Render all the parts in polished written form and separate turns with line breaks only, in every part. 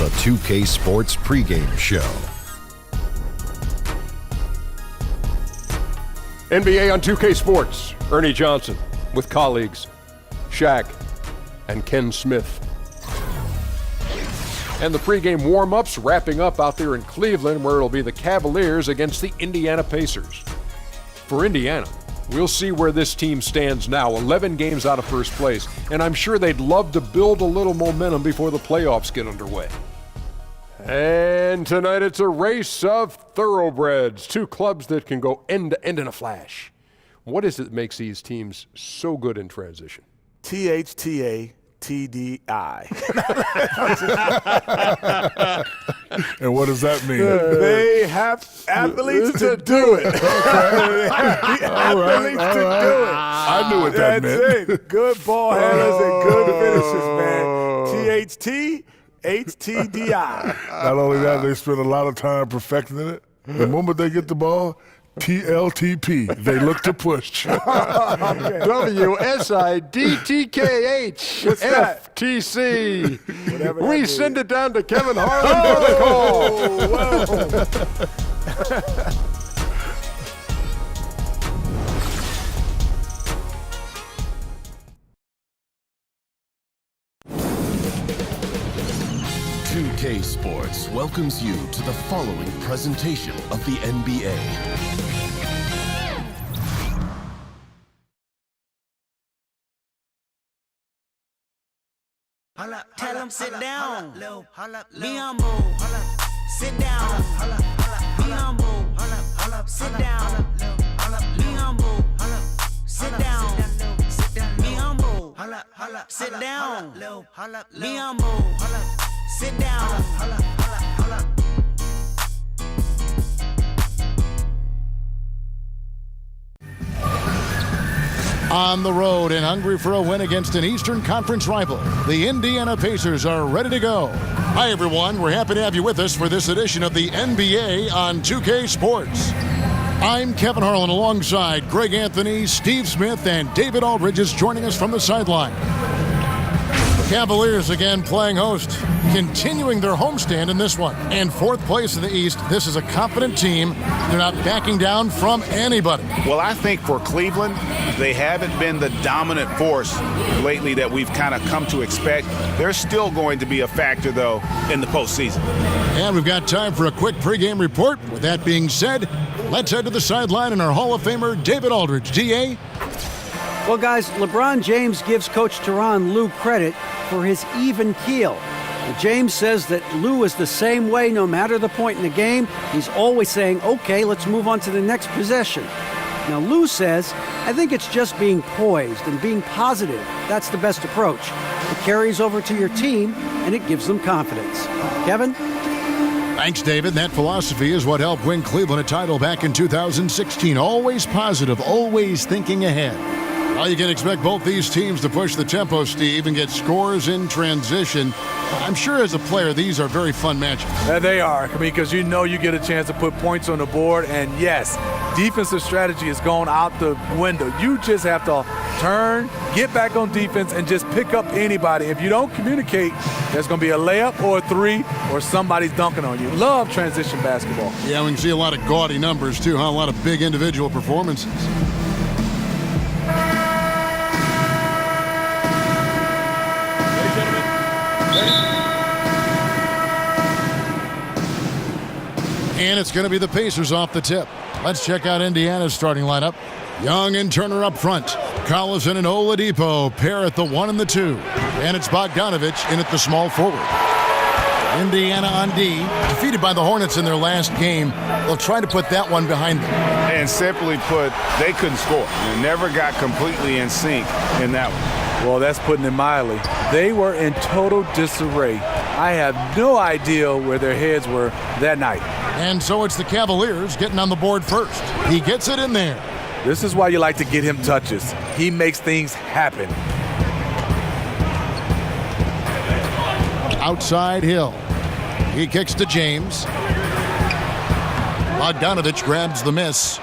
the 2K Sports Pregame Show.
NBA on 2K Sports. Ernie Johnson with colleagues Shaq and Ken Smith. And the pregame warm-ups wrapping up out there in Cleveland, where it'll be the Cavaliers against the Indiana Pacers. For Indiana, we'll see where this team stands now, 11 games out of first place, and I'm sure they'd love to build a little momentum before the playoffs get underway. And tonight it's a race of thoroughbreds, two clubs that can go end to end in a flash. What is it that makes these teams so good in transition?
THTA. TDI.
And what does that mean?
They have athletes to do it. Athletes to do it.
I knew what that meant.
That's it. Good ball handlers and good finishes, man. THT, HTDI.
Not only that, they spend a lot of time perfecting it. The moment they get the ball, TLTP, they look to push.
WSIDTKH
What's that?
FTC.
Whatever
We
that
send
is.
it down to Kevin Harlan for the call.
2K Sports welcomes you to the following presentation of the NBA.
Tell him sit down. Be humble. Sit down. Be humble. Sit down. Be humble. Sit down. Be humble. Sit down. Be humble. Sit down.
On the road and hungry for a win against an Eastern Conference rival, the Indiana Pacers are ready to go. Hi, everyone. We're happy to have you with us for this edition of the NBA on 2K Sports. I'm Kevin Harlan alongside Greg Anthony, Steve Smith, and David Aldridge is joining us from the sideline. Cavaliers again playing host, continuing their homestand in this one. And fourth place in the East, this is a confident team. They're not backing down from anybody.
Well, I think for Cleveland, they haven't been the dominant force lately that we've kind of come to expect. They're still going to be a factor, though, in the postseason.
And we've got time for a quick pregame report. With that being said, let's head to the sideline and our Hall of Famer, David Aldridge. DA?
Well, guys, LeBron James gives Coach Tyronn Lue credit for his even keel. James says that Lue is the same way no matter the point in the game. He's always saying, okay, let's move on to the next possession. Now, Lue says, I think it's just being poised and being positive. That's the best approach. It carries over to your team, and it gives them confidence. Kevin?
Thanks, David. That philosophy is what helped win Cleveland a title back in 2016. Always positive, always thinking ahead. Well, you can expect both these teams to push the tempo, Steve, and get scores in transition. I'm sure as a player, these are very fun matchups.
They are, because you know you get a chance to put points on the board. And yes, defensive strategy is going out the window. You just have to turn, get back on defense, and just pick up anybody. If you don't communicate, there's going to be a layup or a three, or somebody's dunking on you. Love transition basketball.
Yeah, we can see a lot of gaudy numbers, too, huh? A lot of big individual performances. And it's going to be the Pacers off the tip. Let's check out Indiana's starting lineup. Young and Turner up front. Collison and Oladipo pair at the 1 and the 2. And it's Bogdanovich in at the small forward. Indiana on D, defeated by the Hornets in their last game. They'll try to put that one behind them.
And simply put, they couldn't score. They never got completely in sync in that one.
Well, that's putting it mildly. They were in total disarray. I have no idea where their heads were that night.
And so it's the Cavaliers getting on the board first. He gets it in there.
This is why you like to get him touches. He makes things happen.
Outside Hill. He kicks to James. Bogdanovich grabs the miss.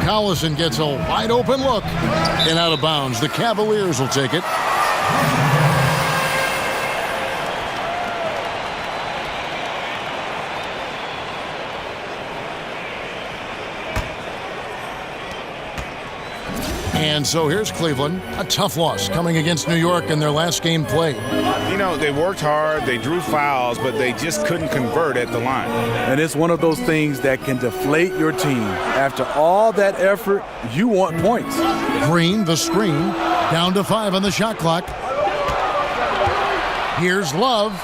Collison gets a wide open look and out of bounds. The Cavaliers will take it. And so here's Cleveland, a tough loss coming against New York in their last game played.
You know, they worked hard, they drew fouls, but they just couldn't convert at the line.
And it's one of those things that can deflate your team. After all that effort, you want points.
Green, the screen, down to 5 on the shot clock. Here's Love.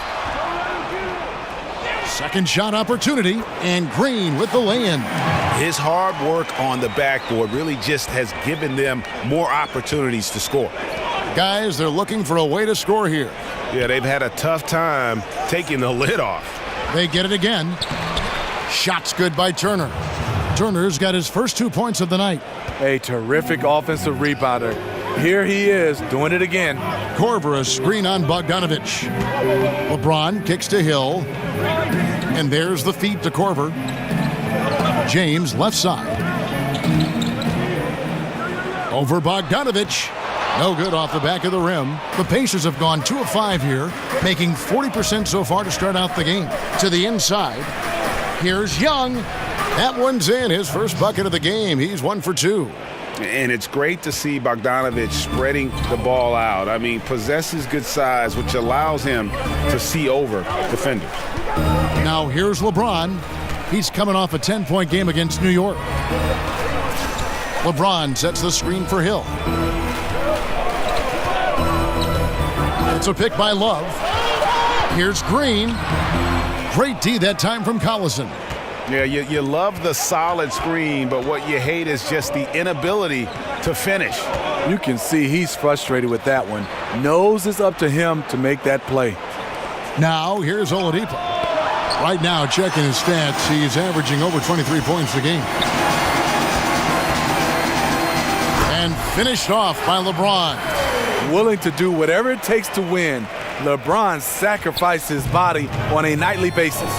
Second shot opportunity, and Green with the lay-in.
His hard work on the backboard really just has given them more opportunities to score.
Guys, they're looking for a way to score here.
Yeah, they've had a tough time taking the lid off.
They get it again. Shot's good by Turner. Turner's got his first 2 points of the night.
A terrific offensive rebounder. Here he is doing it again.
Korver a screen on Bogdanovich. LeBron kicks to Hill. And there's the feed to Korver. James left side. Over Bogdanovich. No good off the back of the rim. The Pacers have gone 2 of 5 here, making 40% so far to start out the game. To the inside. Here's Young. That one's in. His first bucket of the game. He's 1 for 2.
And it's great to see Bogdanovich spreading the ball out. I mean, possesses good size, which allows him to see over defenders.
Now here's LeBron. He's coming off a 10-point game against New York. LeBron sets the screen for Hill. It's a pick by Love. Here's Green. Great D that time from Collison.
Yeah, you love the solid screen, but what you hate is just the inability to finish.
You can see he's frustrated with that one. Knows it's up to him to make that play.
Now here's Oladipo. Right now, checking his stats, he's averaging over 23 points a game. And finished off by LeBron.
Willing to do whatever it takes to win, LeBron sacrificed his body on a nightly basis.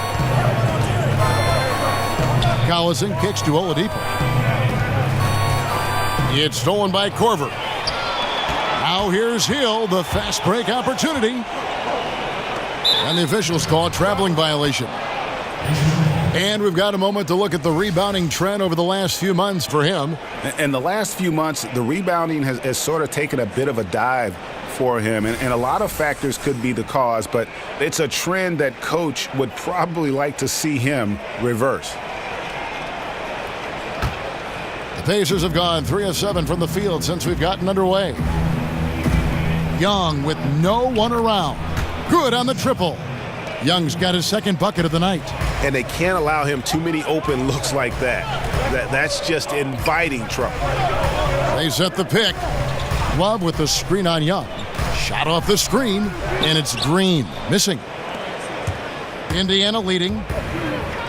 Collison kicks to Oladipo. It's stolen by Korver. Now here's Hill, the fast break opportunity. And the officials call a traveling violation. And we've got a moment to look at the rebounding trend over the last few months for him.
In the last few months, the rebounding has sort of taken a bit of a dive for him. And a lot of factors could be the cause, but it's a trend that coach would probably like to see him reverse.
The Pacers have gone 3 of 7 from the field since we've gotten underway. Young with no one around. Good on the triple. Young's got his second bucket of the night.
And they can't allow him too many open looks like that. That's just inviting trouble.
They set the pick. Love with the screen on Young. Shot off the screen, and it's Green. Missing. Indiana leading.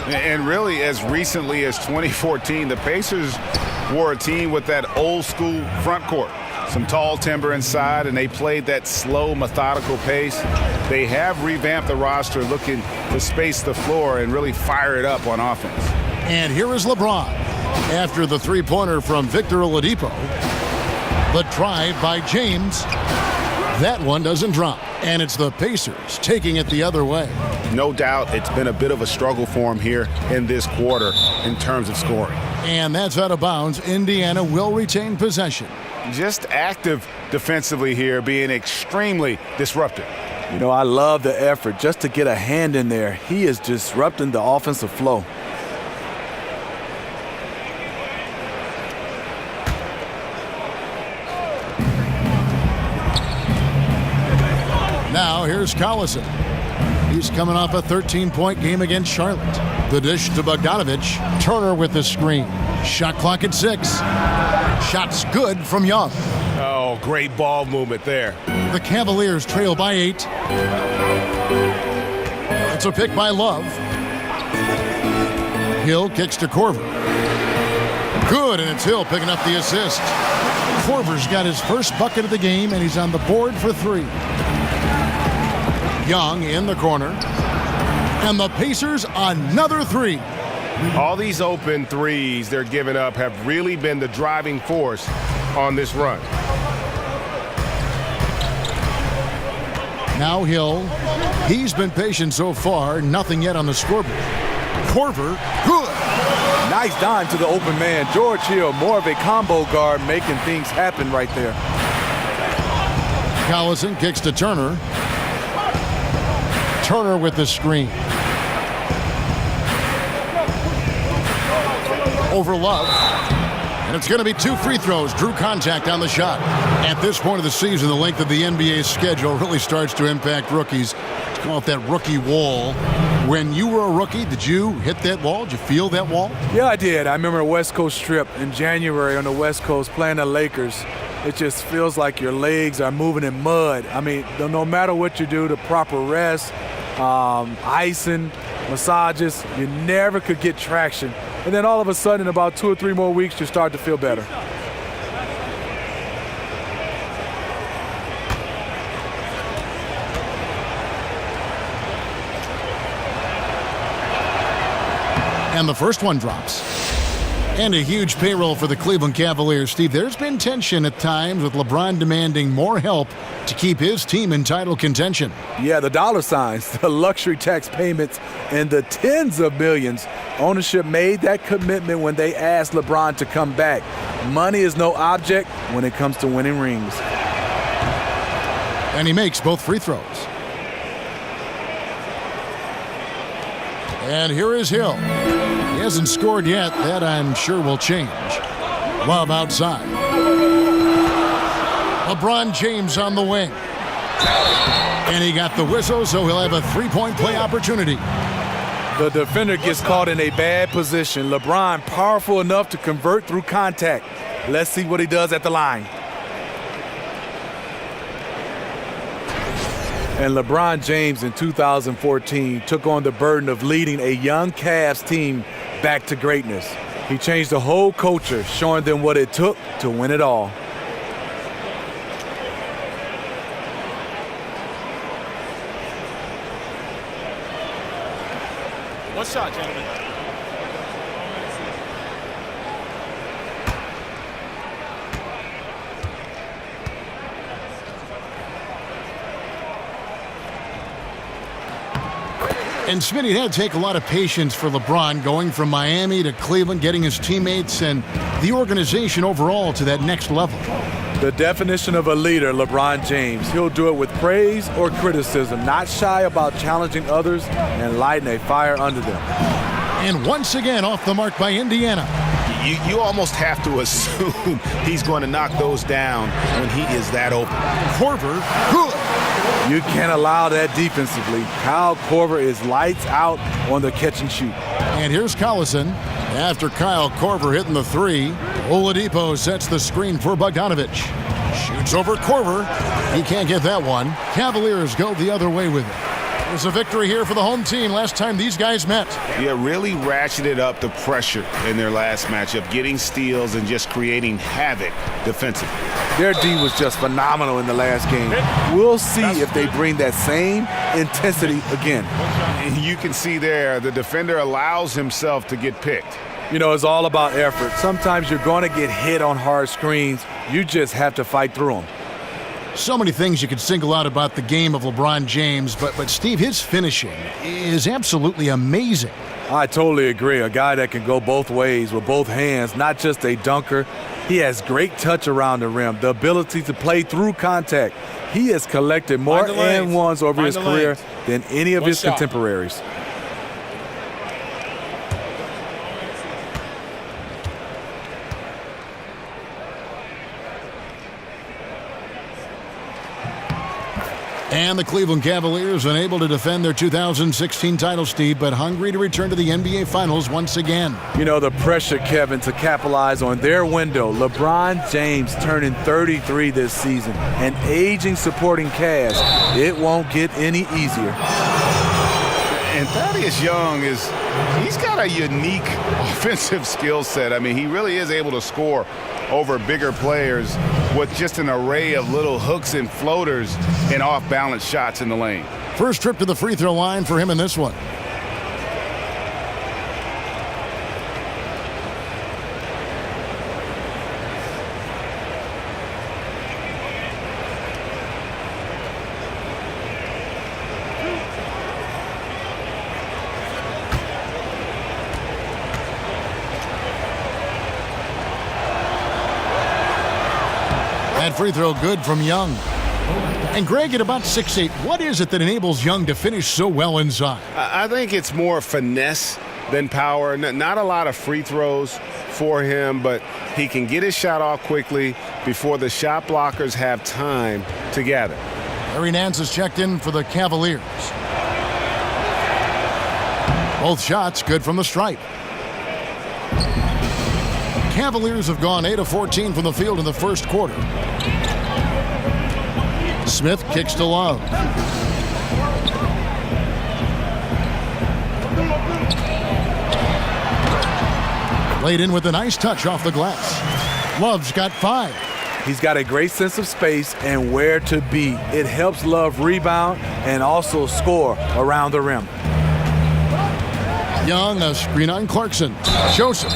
And really, as recently as 2014, the Pacers were a team with that old school front court. Some tall timber inside, and they played that slow, methodical pace. They have revamped the roster, looking to space the floor and really fire it up on offense.
And here is LeBron. After the three-pointer from Victor Oladipo, the drive by James. That one doesn't drop, and it's the Pacers taking it the other way.
No doubt it's been a bit of a struggle for him here in this quarter in terms of scoring.
And that's out of bounds. Indiana will retain possession.
Just active defensively here, being extremely disruptive.
You know, I love the effort just to get a hand in there. He is disrupting the offensive flow.
Now here's Collison. He's coming off a 13-point game against Charlotte. The dish to Bogdanovich. Turner with the screen. Shot clock at 6. Shot's good from Young.
Oh, great ball movement there.
The Cavaliers trail by 8. It's a pick by Love. Hill kicks to Korver. Good, and it's Hill picking up the assist. Korver's got his first bucket of the game, and he's on the board for 3. Young in the corner. And the Pacers another 3.
All these open threes they're giving up have really been the driving force on this run.
Now Hill. He's been patient so far. Nothing yet on the scoreboard. Korver, good.
Nice dime to the open man. George Hill, more of a combo guard, making things happen right there.
Collison kicks to Turner. Turner with the screen. Over Love. And it's going to be 2 free throws. Drew contact on the shot. At this point of the season, the length of the NBA schedule really starts to impact rookies. Let's call it that rookie wall. When you were a rookie, did you hit that wall? Did you feel that wall?
Yeah, I did. I remember a West Coast trip in January on the West Coast playing the Lakers. It just feels like your legs are moving in mud. I mean, no matter what you do, the proper rest, icing, massages, you never could get traction. And then all of a sudden, in about 2 or 3 more weeks, you start to feel better.
And the first one drops. And a huge payroll for the Cleveland Cavaliers. Steve, there's been tension at times with LeBron demanding more help to keep his team in title contention.
Yeah, the dollar signs, the luxury tax payments, and the tens of millions. Ownership made that commitment when they asked LeBron to come back. Money is no object when it comes to winning rings.
And he makes both free throws. And here is Hill. He hasn't scored yet. That, I'm sure, will change. Love outside. LeBron James on the wing. And he got the whistle, so he'll have a 3-point play opportunity.
The defender gets caught in a bad position. LeBron powerful enough to convert through contact. Let's see what he does at the line. And LeBron James in 2014 took on the burden of leading a young Cavs team back to greatness. He changed the whole culture, showing them what it took to win it all.
One shot, gentlemen.
And Smitty, that'd take a lot of patience for LeBron going from Miami to Cleveland, getting his teammates and the organization overall to that next level.
The definition of a leader, LeBron James. He'll do it with praise or criticism, not shy about challenging others and lighting a fire under them.
And once again off the mark by Indiana.
You almost have to assume he's going to knock those down when he is that open.
Korver, good.
You can't allow that defensively. Kyle Korver is lights out on the catch and shoot.
And here's Collison. After Kyle Korver hitting the 3, Oladipo sets the screen for Bogdanovic. Shoots over Korver. He can't get that one. Cavaliers go the other way with it. There's a victory here for the home team last time these guys met.
Yeah, really ratcheted up the pressure in their last matchup, getting steals and just creating havoc defensively.
Their D was just phenomenal in the last game. We'll see if they bring that same intensity again.
You can see there the defender allows himself to get picked.
You know, it's all about effort. Sometimes you're going to get hit on hard screens. You just have to fight through them.
So many things you could single out about the game of LeBron James, but Steve, his finishing is absolutely amazing.
I totally agree. A guy that can go both ways with both hands, not just a dunker. He has great touch around the rim, the ability to play through contact. He has collected more and ones over his career than any of his contemporaries.
And the Cleveland Cavaliers unable to defend their 2016 title, Steve, but hungry to return to the NBA Finals once again.
You know, the pressure, Kevin, to capitalize on their window. LeBron James turning 33 this season. An aging supporting cast. It won't get any easier.
And Thaddeus Young he's got a unique offensive skill set. I mean, he really is able to score over bigger players with just an array of little hooks and floaters and off-balance shots in the lane.
First trip to the free throw line for him in this one. That free throw good from Young. And Greg, at about 6'8", what is it that enables Young to finish so well inside?
I think it's more finesse than power. Not a lot of free throws for him, but he can get his shot off quickly before the shot blockers have time to gather.
Larry Nance is checked in for the Cavaliers. Both shots good from the stripe. Cavaliers have gone 8 of 14 from the field in the first quarter. Smith kicks to Love. Laid in with a nice touch off the glass. Love's got 5.
He's got a great sense of space and where to be. It helps Love rebound and also score around the rim.
Young, a screen on Clarkson. Joseph.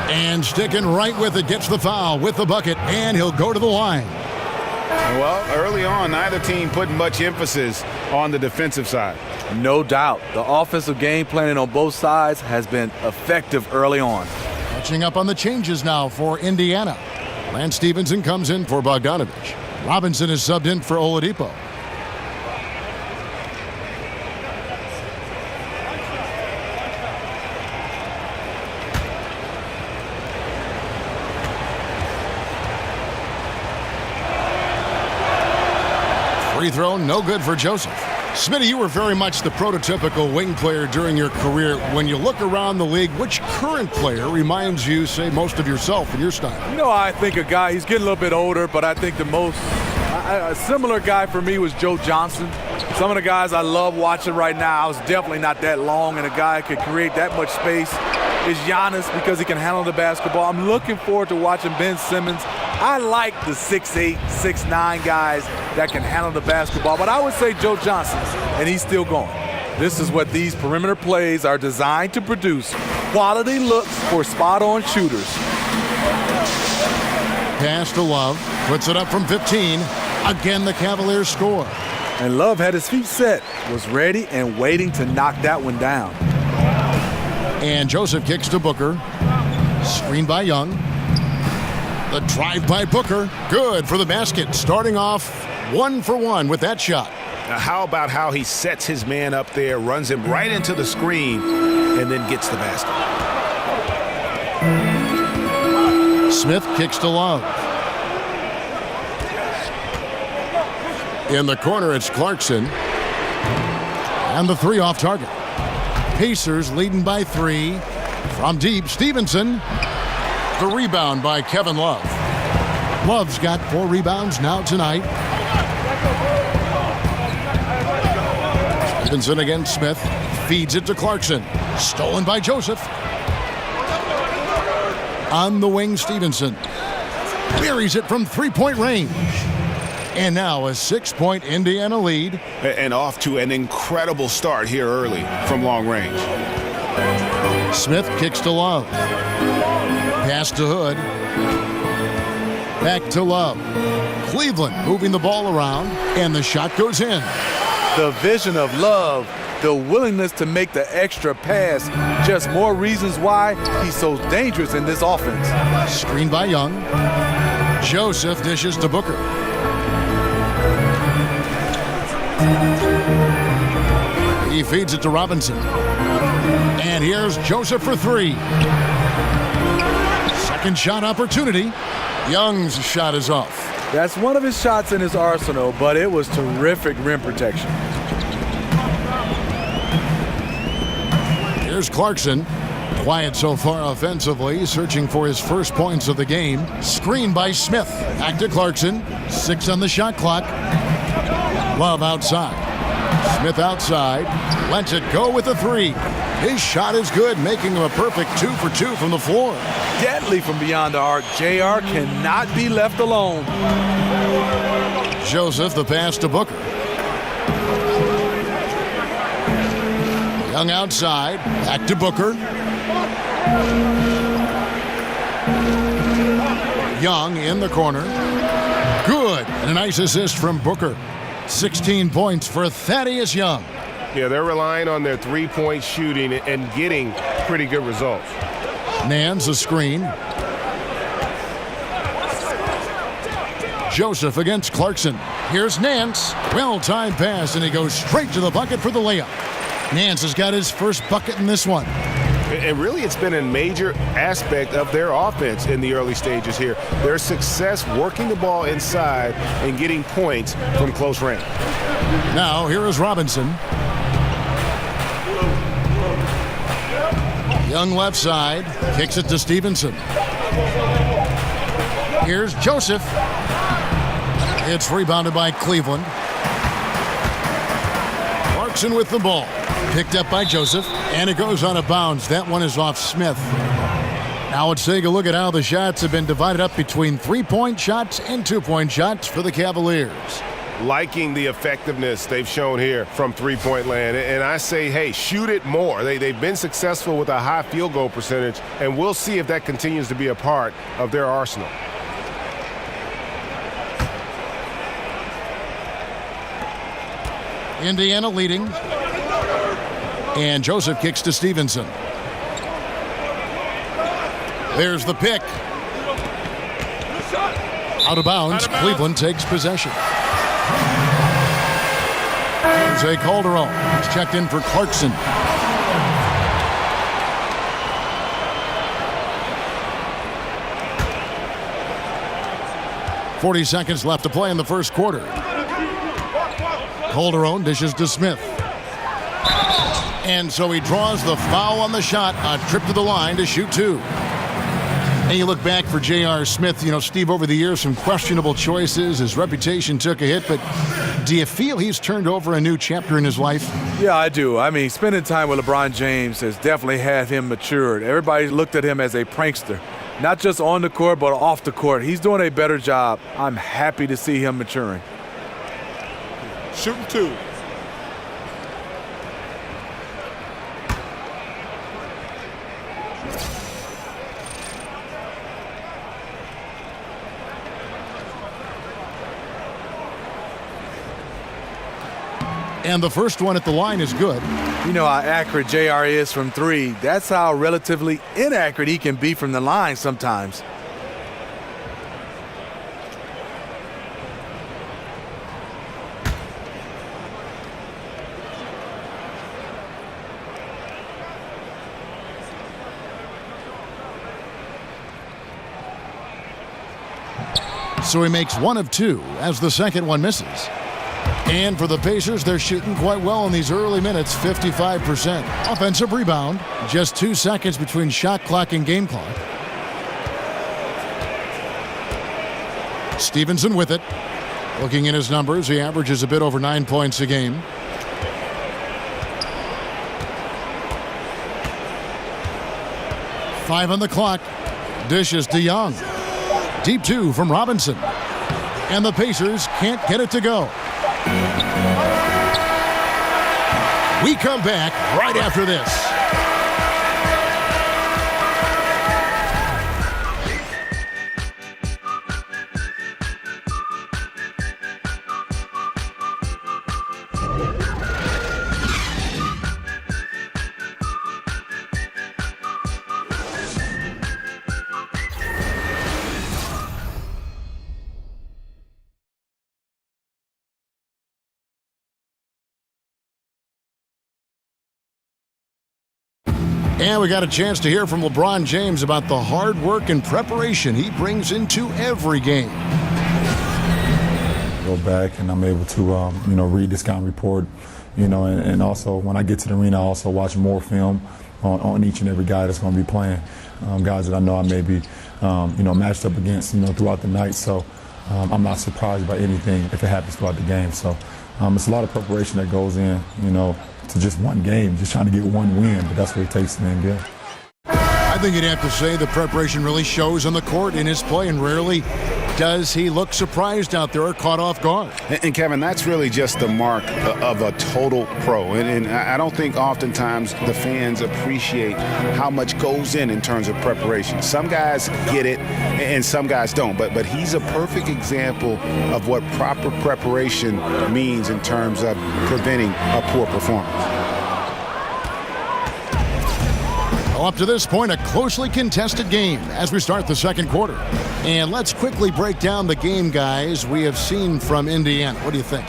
And sticking right with it, gets the foul with the bucket, and he'll go to the line.
Well, early on, neither team put much emphasis on the defensive side.
No doubt. The offensive game planning on both sides has been effective early on.
Catching up on the changes now for Indiana. Lance Stevenson comes in for Bogdanovich. Robinson is subbed in for Oladipo. Free throw, no good for Joseph. Smitty, you were very much the prototypical wing player during your career. When you look around the league, which current player reminds you, say, most of yourself and your style?
You know, I think a guy, he's getting a little bit older, but I think the most, a similar guy for me was Joe Johnson. Some of the guys I love watching right now, I was definitely not that long, and a guy could create that much space is Giannis because he can handle the basketball. I'm looking forward to watching Ben Simmons. I like the 6'8", 6'9" guys that can handle the basketball, but I would say Joe Johnson, and he's still going. This is what these perimeter plays are designed to produce. Quality looks for spot-on shooters.
Pass to Love, puts it up from 15. Again, the Cavaliers score.
And Love had his feet set, was ready and waiting to knock that one down.
And Joseph kicks to Booker. Screened by Young. The drive by Booker. Good for the basket. Starting off 1 for 1 with that shot.
Now, how about how he sets his man up there, runs him right into the screen, and then gets the basket.
Smith kicks to Love. In the corner, it's Clarkson. And the 3 off target. Pacers leading by 3. From deep, Stevenson. The rebound by Kevin Love. Love's got 4 rebounds now tonight. Stevenson against Smith. Feeds it to Clarkson. Stolen by Joseph. On the wing, Stevenson. Buries it from 3-point range. And now a 6-point Indiana lead.
And off to an incredible start here early from long range.
Smith kicks to Love. Pass to Hood. Back to Love. Cleveland moving the ball around, and the shot goes in.
The vision of Love, the willingness to make the extra pass, just more reasons why he's so dangerous in this offense.
Screen by Young. Joseph dishes to Booker. He feeds it to Robinson. And here's Joseph for 3. Second shot opportunity. Young's shot is off.
That's one of his shots in his arsenal, but it was terrific rim protection.
Here's Clarkson. Quiet so far offensively, searching for his first points of the game. Screen by Smith. Back to Clarkson. 6 on the shot clock. Love outside. Smith outside. Lets it go with a 3. His shot is good, making him a perfect 2 for 2 from the floor.
Deadly from beyond the arc. JR cannot be left alone.
Joseph, the pass to Booker. Young outside. Back to Booker. Young in the corner. Good. And a nice assist from Booker. 16 points for Thaddeus Young.
Yeah, they're relying on their 3-point shooting and getting pretty good results.
Nance a screen. Joseph against Clarkson. Here's Nance. Well-timed pass, and he goes straight to the bucket for the layup. Nance has got his first bucket in this one.
And really, it's been a major aspect of their offense in the early stages here. Their success working the ball inside and getting points from close range.
Now, here is Robinson. Young left side. Kicks it to Stevenson. Here's Joseph. It's rebounded by Cleveland. Clarkson with the ball. Picked up by Joseph, and it goes out of bounds. That one is off Smith. Now let's take a look at how the shots have been divided up between three-point shots and two-point shots for the Cavaliers.
Liking the effectiveness they've shown here from three-point land. And I say, hey, shoot it more. They've been successful with a high field goal percentage, and we'll see if that continues to be a part of their arsenal.
Indiana leading. And Joseph kicks to Stevenson. There's the pick. Out of bounds. Cleveland takes possession. Jose Calderon is checked in for Clarkson. "40 seconds left to play in the first quarter. Calderon dishes to Smith. And so he draws the foul on the shot. A trip to the line to shoot two. And you look back for J.R. Smith, Steve, over the years, some questionable choices. His reputation took a hit, but do you feel he's turned over a new chapter in his life?
Yeah, I do. I mean, spending time with LeBron James has definitely had him matured. Everybody looked at him as a prankster, not just on the court, but off the court. He's doing a better job. I'm happy to see him maturing.
Shooting two.
And the first one at the line is good.
You know how accurate JR is from three. That's how relatively inaccurate he can be from the line sometimes.
So he makes one of two as the second one misses. And for the Pacers, they're shooting quite well in these early minutes, 55%. Offensive rebound, just 2 seconds between shot clock and game clock. Stevenson with it. Looking at his numbers, he averages a bit over 9 points a game. Five on the clock. Dishes to Young. Deep two from Robinson. And the Pacers can't get it to go. We come back right after this. And we got a chance to hear from LeBron James about the hard work and preparation he brings into every game.
Go back and I'm able to, read the scouting report, and also when I get to the arena, I also watch more film on each and every guy that's going to be playing. Guys that I know I may be, matched up against, throughout the night. So I'm not surprised by anything if it happens throughout the game. So it's a lot of preparation that goes in, to just one game, just trying to get one win, but that's what it takes to win good.
I think you'd have to say the preparation really shows on the court in his play, and rarely does he look surprised out there or caught off guard.
And Kevin, that's really just the mark of a total pro. And I don't think oftentimes the fans appreciate how much goes in terms of preparation. Some guys get it and some guys don't. But he's a perfect example of what proper preparation means in terms of preventing a poor performance.
Up to this point, a closely contested game as we start the second quarter. And let's quickly break down the game, guys, we have seen from Indiana. What do you think?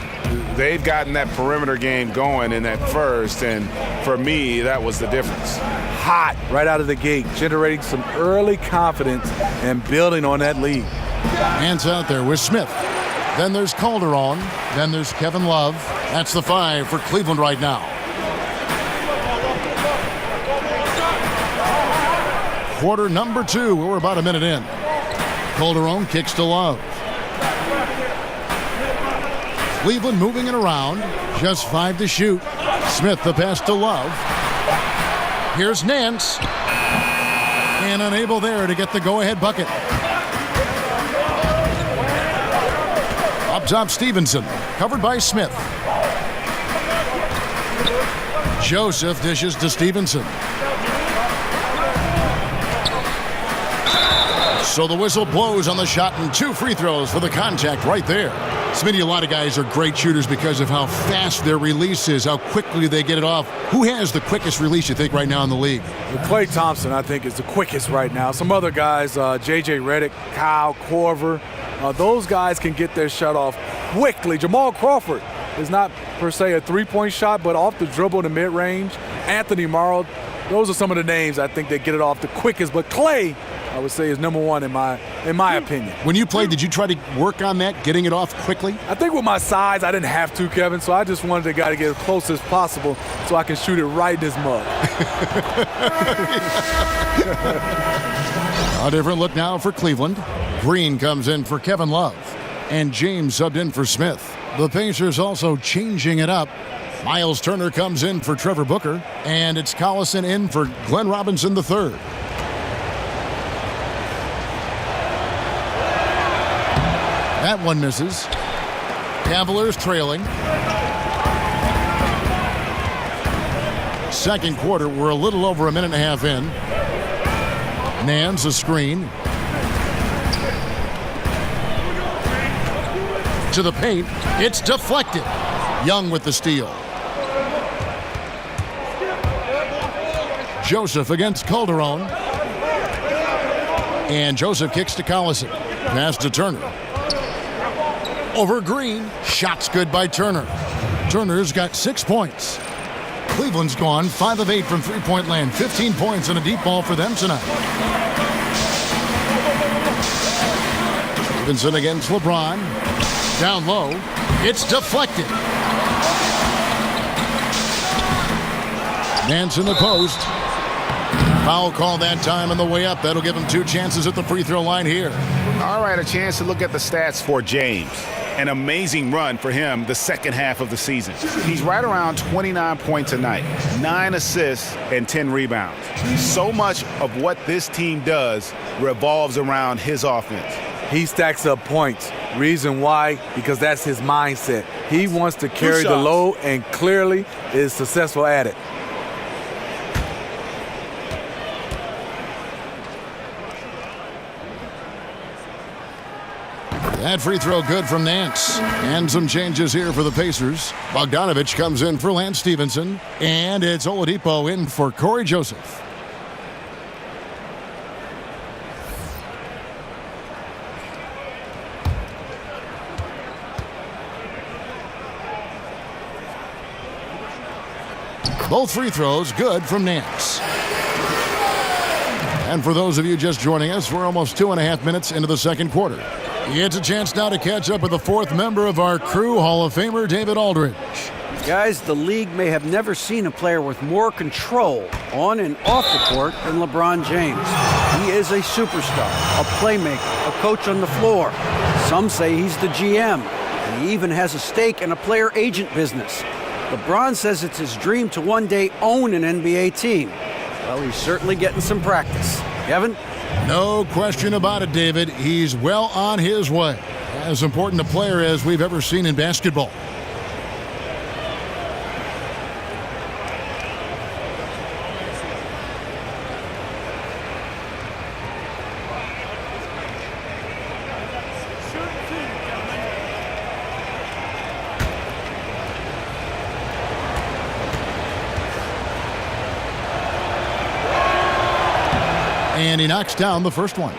They've gotten that perimeter game going in that first, and for me, that was the difference.
Hot right out of the gate, generating some early confidence and building on that lead.
Hands out there with Smith. Then there's Calderon. Then there's Kevin Love. That's the 5 for Cleveland right now. Quarter number 2. We're about a minute in. Calderon kicks to Love. Cleveland moving it around. Just 5 to shoot. Smith the pass to Love. Here's Nance. And unable there to get the go-ahead bucket. Up top, Stevenson. Covered by Smith. Joseph dishes to Stevenson. So the whistle blows on the shot, and 2 free throws for the contact right there. Smitty, a lot of guys are great shooters because of how fast their release is, how quickly they get it off. Who has the quickest release, you think, right now in the league?
Klay Thompson, I think, is the quickest right now. Some other guys, J.J. Redick, Kyle Korver, those guys can get their shot off quickly. Jamal Crawford is not per se a three-point shot, but off the dribble in the mid-range. Anthony Morrow, those are some of the names I think that get it off the quickest. But Klay, I would say, is number 1 in my opinion.
When you played, did you try to work on that, getting it off quickly?
I think with my size, I didn't have to, Kevin, so I just wanted the guy to get as close as possible so I can shoot it right in his mug.
A different look now for Cleveland. Green comes in for Kevin Love, and James subbed in for Smith. The Pacers also changing it up. Miles Turner comes in for Trevor Booker, and it's Collison in for Glenn Robinson III. That one misses. Cavaliers trailing. Second quarter, we're a little over a minute and a half in. Nance a screen. To the paint. It's deflected. Young with the steal. Joseph against Calderon. And Joseph kicks to Collison. Pass to Turner. Over Green. Shots good by Turner. Turner's got 6 points. Cleveland's gone 5 of 8 from three-point land. 15 points and a deep ball for them tonight. Stevenson against LeBron. Down low. It's deflected. Nance in the post. Foul call that time on the way up. That'll give him 2 chances at the free throw line here.
All right, a chance to look at the stats for James. An amazing run for him the second half of the season. He's right around 29 points a night, 9 assists, and 10 rebounds. So much of what this team does revolves around his offense.
He stacks up points. Reason why? Because that's his mindset. He wants to carry the load and clearly is successful at it.
That free throw good from Nance. And some changes here for the Pacers. Bogdanovich comes in for Lance Stevenson. And it's Oladipo in for Corey Joseph. Both free throws good from Nance. And for those of you just joining us, we're almost 2.5 minutes into the second quarter. It's a chance now to catch up with the 4th member of our crew, Hall of Famer David Aldridge.
Guys, the league may have never seen a player with more control on and off the court than LeBron James. He is a superstar, a playmaker, a coach on the floor. Some say he's the GM, and he even has a stake in a player agent business. LeBron says it's his dream to one day own an NBA team. Well, he's certainly getting some practice. Kevin?
No question about it, David. He's well on his way. As important a player as we've ever seen in basketball. And he knocks down the first one.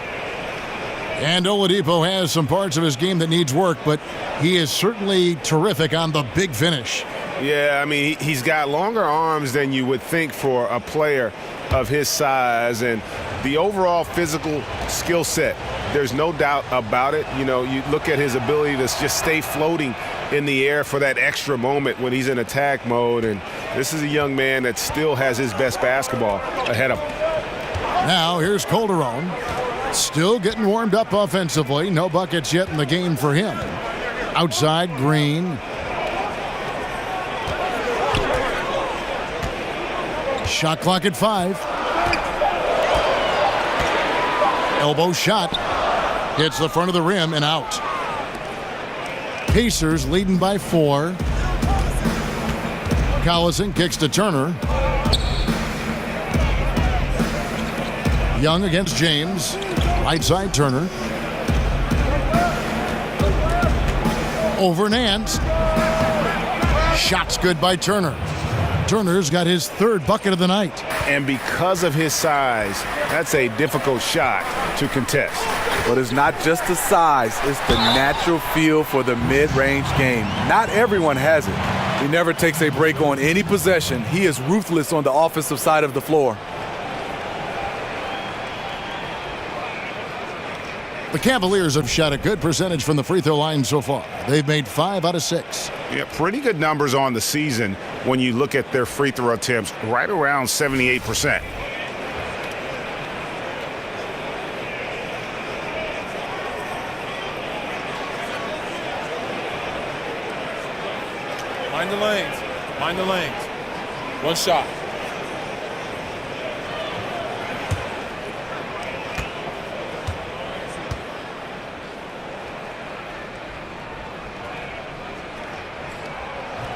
And Oladipo has some parts of his game that needs work, but he is certainly terrific on the big finish.
Yeah, I mean, he's got longer arms than you would think for a player of his size, and the overall physical skill set, there's no doubt about it. You know, you look at his ability to just stay floating in the air for that extra moment when he's in attack mode, and this is a young man that still has his best basketball ahead of him.
Now here's Calderon, still getting warmed up offensively. No buckets yet in the game for him. Outside, Green. Shot clock at 5. Elbow shot. Hits the front of the rim and out. Pacers leading by 4. Collison kicks to Turner. Young against James. Right side Turner. Over Nance. Shot's good by Turner. Turner's got his 3rd bucket of the night.
And because of his size, that's a difficult shot to contest.
But it's not just the size, it's the natural feel for the mid-range game. Not everyone has it. He never takes a break on any possession. He is ruthless on the offensive side of the floor.
The Cavaliers have shot a good percentage from the free throw line so far. They've made 5 out of 6.
Yeah, pretty good numbers on the season when you look at their free throw attempts, right around 78%.
Mind the lanes. Mind the lanes. One shot.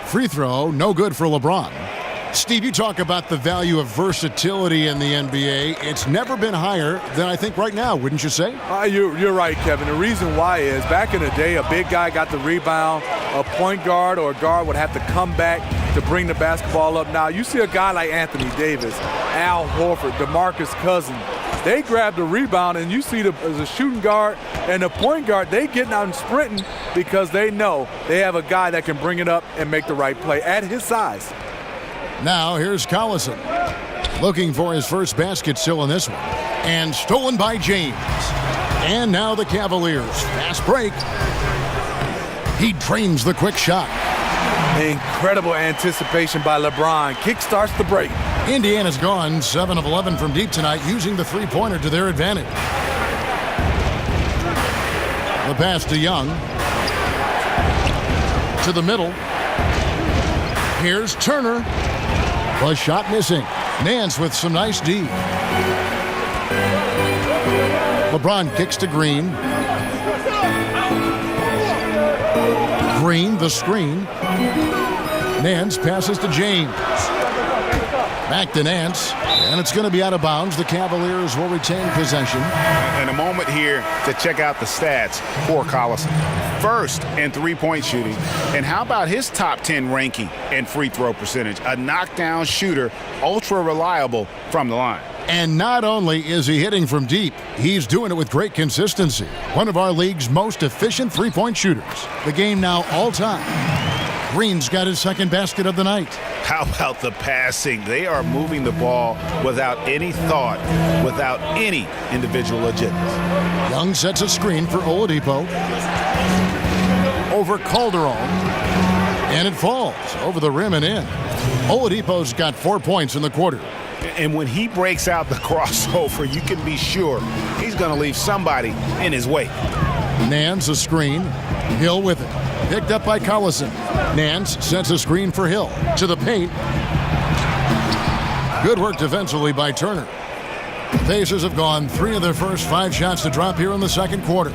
Free throw, no good for LeBron. Steve, you talk about the value of versatility in the NBA. It's never been higher than I think right now, wouldn't you say?
You're right, Kevin. The reason why is back in the day, a big guy got the rebound, a point guard or a guard would have to come back to bring the basketball up. Now, you see a guy like Anthony Davis, Al Horford, DeMarcus Cousins. They grab the rebound, and you see the shooting guard and the point guard, they getting out and sprinting because they know they have a guy that can bring it up and make the right play at his size.
Now here's Collison, looking for his first basket still in this one. And stolen by James. And now the Cavaliers. Fast break. He drains the quick shot.
Incredible anticipation by LeBron. Kick starts the break.
Indiana's gone 7 of 11 from deep tonight, using the three-pointer to their advantage. The pass to Young. To the middle. Here's Turner. The shot missing. Nance with some nice D. LeBron kicks to Green. Green, the screen. Nance passes to James. Back to Nance, and it's going to be out of bounds. The Cavaliers will retain possession.
And a moment here to check out the stats for Collison. First in three-point shooting, and how about his top 10 ranking in free throw percentage? A knockdown shooter, ultra reliable from the line.
And not only is he hitting from deep, he's doing it with great consistency. One of our league's most efficient three-point shooters. The game now all-time. Green's got his second basket of the night.
How about the passing? They are moving the ball without any thought, without any individual agendas.
Young sets a screen for Oladipo. Over Calderon. And it falls over the rim and in. Oladipo's got 4 points in the quarter.
And when he breaks out the crossover, you can be sure he's going to leave somebody in his wake.
Nance a screen. Hill with it. Picked up by Collison. Nance sets a screen for Hill. To the paint. Good work defensively by Turner. The Pacers have gone 3 of their first 5 shots to drop here in the second quarter.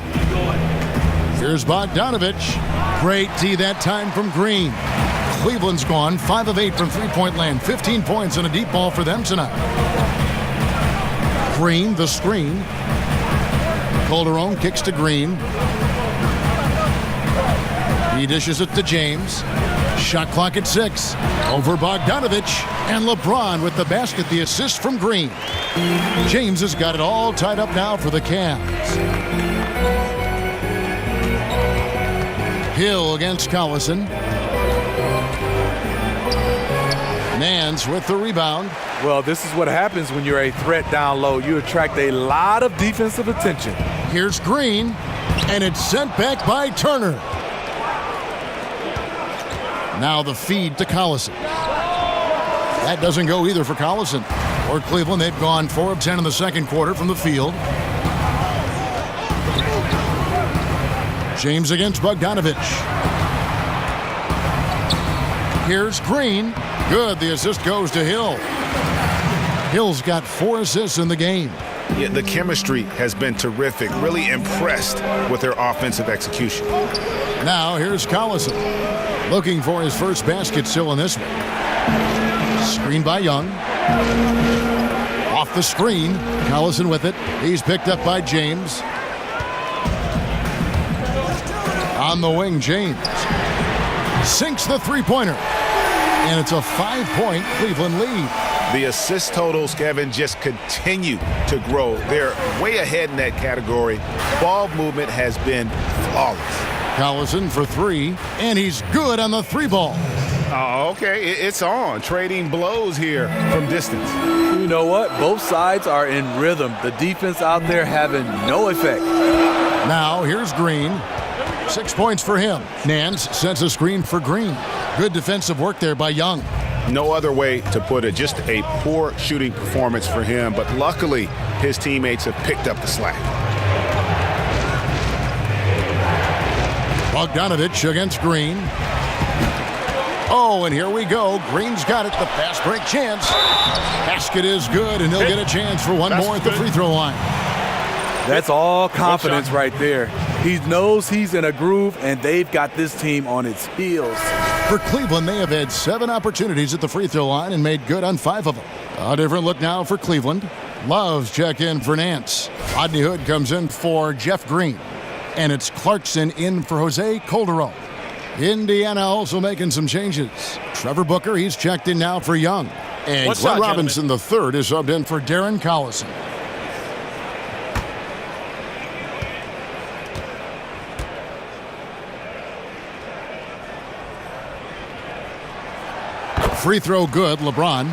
Here's Bogdanovich. Great D that time from Green. Cleveland's gone 5 of 8 from three-point land. 15 points and a deep ball for them tonight. Green, the screen. Calderon kicks to Green. He dishes it to James. Shot clock at 6. Over Bogdanovich. And LeBron with the basket, the assist from Green. James has got it all tied up now for the Cavs. Hill against Collison. Nance with the rebound.
Well, this is what happens when you're a threat down low. You attract a lot of defensive attention.
Here's Green, and it's sent back by Turner. Now the feed to Collison. That doesn't go either for Collison. For Cleveland, they've gone 4 of 10 in the second quarter from the field. James against Bogdanovich. Here's Green. Good. The assist goes to Hill. Hill's got 4 assists in the game.
Yeah, the chemistry has been terrific. Really impressed with their offensive execution.
Now here's Collison. Looking for his first basket still in this one. Screen by Young. Off the screen. Collison with it. He's picked up by James. On the wing, James. Sinks the three-pointer. And it's a 5-point Cleveland lead.
The assist totals, Kevin, just continue to grow. They're way ahead in that category. Ball movement has been flawless.
Collison for 3, and he's good on the 3-ball.
Oh, okay. It's on. Trading blows here from distance.
You know what? Both sides are in rhythm. The defense out there having no effect.
Now here's Green. 6 points for him. Nance sends a screen for Green. Good defensive work there by Young.
No other way to put it. Just a poor shooting performance for him. But luckily, his teammates have picked up the slack.
Bogdanovich against Green. Oh, and here we go. Green's got it. The fast break chance. Basket is good, and he'll get a chance for one more at the free throw line.
That's all confidence right there. He knows he's in a groove, and they've got this team on its heels.
For Cleveland, they have had 7 opportunities at the free throw line and made good on 5 of them. A different look now for Cleveland. Loves check in for Nance. Rodney Hood comes in for Jeff Green. And it's Clarkson in for Jose Calderon. Indiana also making some changes. Trevor Booker, he's checked in now for Young. And Glenn Robinson, the third, is subbed in for Darren Collison. Free throw good, LeBron.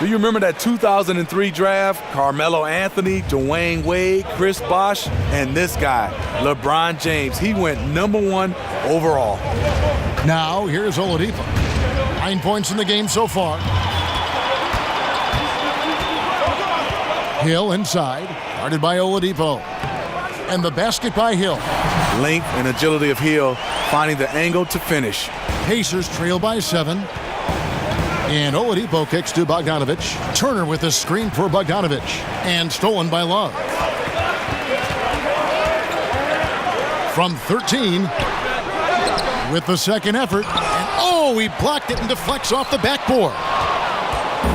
Do you remember that 2003 draft? Carmelo Anthony, Dwayne Wade, Chris Bosh, and this guy, LeBron James. He went #1 overall.
Now, here's Oladipo. 9 points in the game so far. Hill inside, guarded by Oladipo. And the basket by Hill.
Length and agility of Hill, finding the angle to finish.
Pacers trail by 7. And Oladipo kicks to Bogdanovich. Turner with a screen for Bogdanovich. And stolen by Love. From 13. With the second effort. And oh, he blocked it and deflects off the backboard.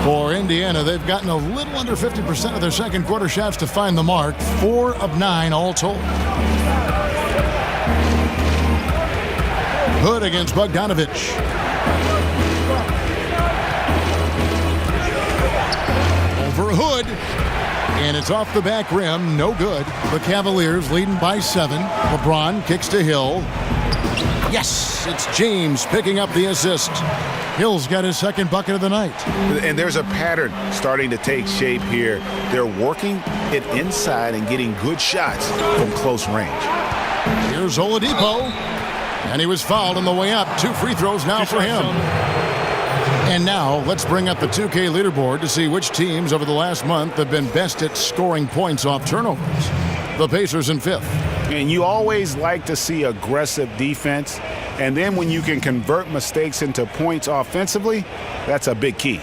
For Indiana, they've gotten a little under 50% of their second quarter shots to find the mark. 4 of 9 all told. Hood against Bogdanovich. For Hood, and it's off the back rim, no good. The Cavaliers leading by 7. LeBron kicks to Hill. Yes, it's James picking up the assist. Hill's got his second bucket of the night.
And there's a pattern starting to take shape here. They're working it inside and getting good shots from close range.
Here's Oladipo, and he was fouled on the way up. 2 free throws now for him. And now, let's bring up the 2K leaderboard to see which teams over the last month have been best at scoring points off turnovers. The Pacers in 5th.
And you always like to see aggressive defense. And then when you can convert mistakes into points offensively, that's a big key.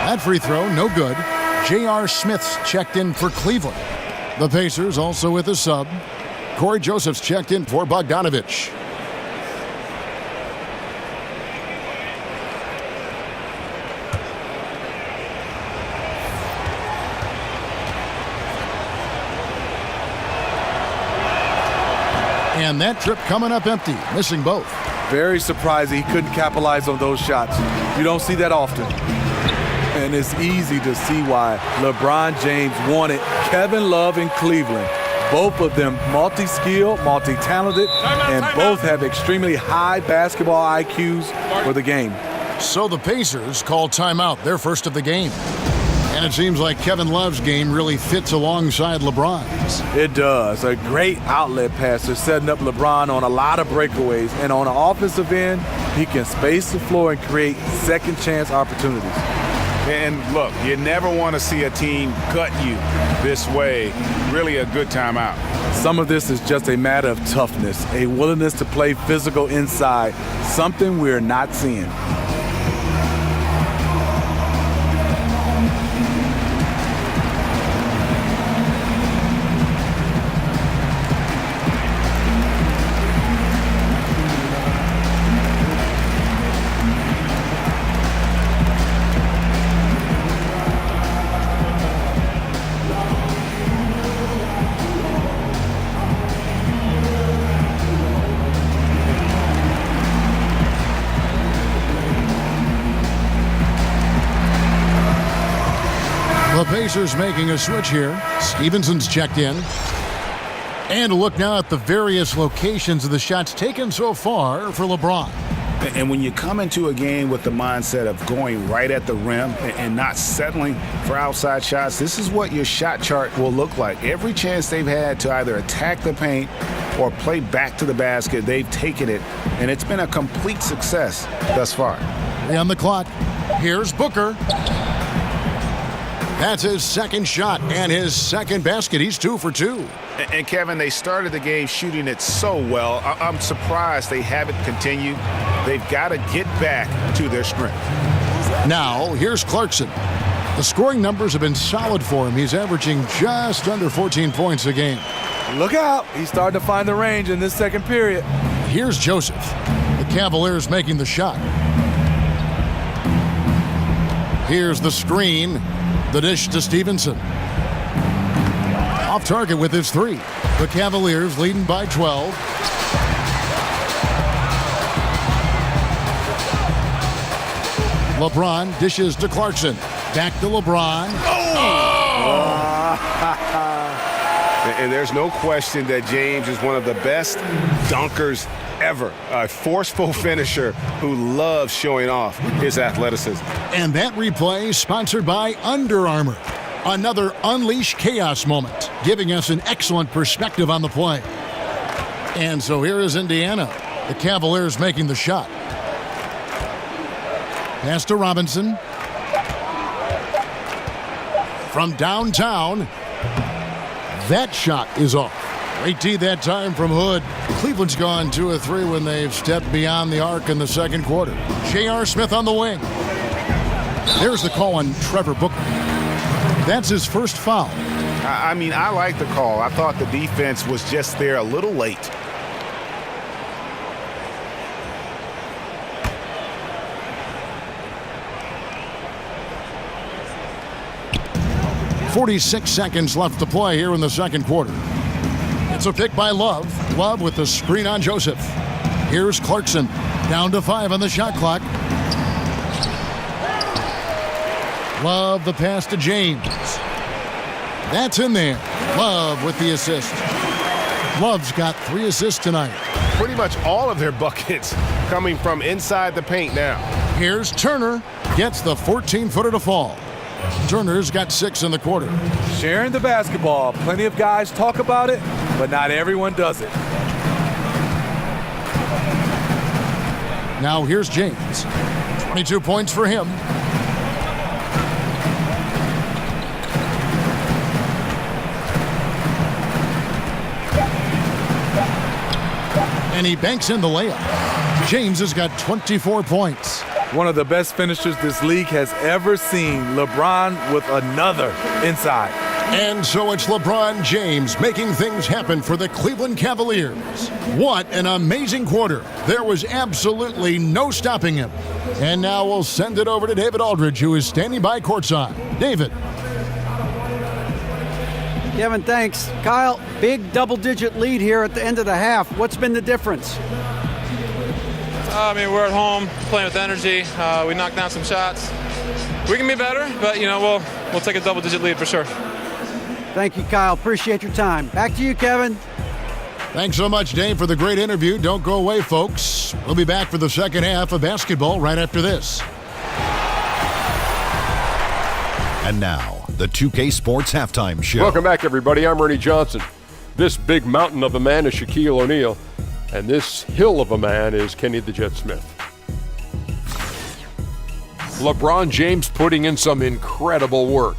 That free throw, no good. J.R. Smith's checked in for Cleveland. The Pacers also with a sub. Corey Joseph's checked in for Bogdanovich. And that trip coming up empty, missing both.
Very surprising he couldn't capitalize on those shots. You don't see that often. And it's easy to see why LeBron James wanted Kevin Love in Cleveland. Both of them multi-skilled, multi-talented, and both have extremely high basketball IQs for the game.
So the Pacers call timeout, their first of the game. And it seems like Kevin Love's game really fits alongside LeBron's.
It does. A great outlet passer, setting up LeBron on a lot of breakaways. And on the offensive end, he can space the floor and create second chance opportunities.
And look, you never want to see a team gut you this way. Really a good timeout.
Some of this is just a matter of toughness, a willingness to play physical inside, something we're not seeing.
The Pacers making a switch here. Stevenson's checked in. And a look now at the various locations of the shots taken so far for LeBron.
And when you come into a game with the mindset of going right at the rim and not settling for outside shots, this is what your shot chart will look like. Every chance they've had to either attack the paint or play back to the basket, they've taken it. And it's been a complete success thus far.
On the clock, here's Booker. That's his second shot and his second basket. He's 2 for 2.
And Kevin, they started the game shooting it so well. I'm surprised they haven't continued. They've got to get back to their strength.
Now, here's Clarkson. The scoring numbers have been solid for him. He's averaging just under 14 points a game.
Look out. He's starting to find the range in this second period.
Here's Joseph. The Cavaliers making the shot. Here's the screen. The dish to Stevenson. Off target with his 3. The Cavaliers leading by 12. LeBron dishes to Clarkson. Back to LeBron.
And there's no question that James is one of the best dunkers ever. A forceful finisher who loves showing off his athleticism.
And that replay sponsored by Under Armour. Another Unleash Chaos moment, giving us an excellent perspective on the play. And so here is Indiana. The Cavaliers making the shot. Pass to Robinson. From downtown. That shot is off. Great tee that time from Hood. Cleveland's gone 2 of 3 when they've stepped beyond the arc in the second quarter. J.R. Smith on the wing. There's the call on Trevor Booker. That's his first foul.
I mean, I like the call. I thought the defense was just there a little late.
.46 seconds left to play here in the second quarter. It's a pick by Love. Love with the screen on Joseph. Here's Clarkson. Down to 5 on the shot clock. Love the pass to James. That's in there. Love with the assist. Love's got 3 assists tonight.
Pretty much all of their buckets coming from inside the paint now.
Here's Turner. Gets the 14-footer to fall. Turner's got 6 in the quarter.
Sharing the basketball. Plenty of guys talk about it, but not everyone does it.
Now here's James. 22 points for him. And he banks in the layup. James has got 24 points.
One of the best finishers this league has ever seen. LeBron with another inside.
And so it's LeBron James making things happen for the Cleveland Cavaliers. What an amazing quarter. There was absolutely no stopping him. And now we'll send it over to David Aldridge, who is standing by courtside. David.
Kevin, thanks. Kyle, big double-digit lead here at the end of the half. What's been the difference?
I mean, we're at home playing with energy. We knocked down some shots. We can be better, but, we'll take a double-digit lead for sure.
Thank you, Kyle. Appreciate your time. Back to you, Kevin.
Thanks so much, Dave, for the great interview. Don't go away, folks. We'll be back for the second half of basketball right after this.
And now, the 2K Sports Halftime Show.
Welcome back, everybody. I'm Ernie Johnson. This big mountain of a man is Shaquille O'Neal, and this hill of a man is Kenny the Jet Smith. LeBron James putting in some incredible work.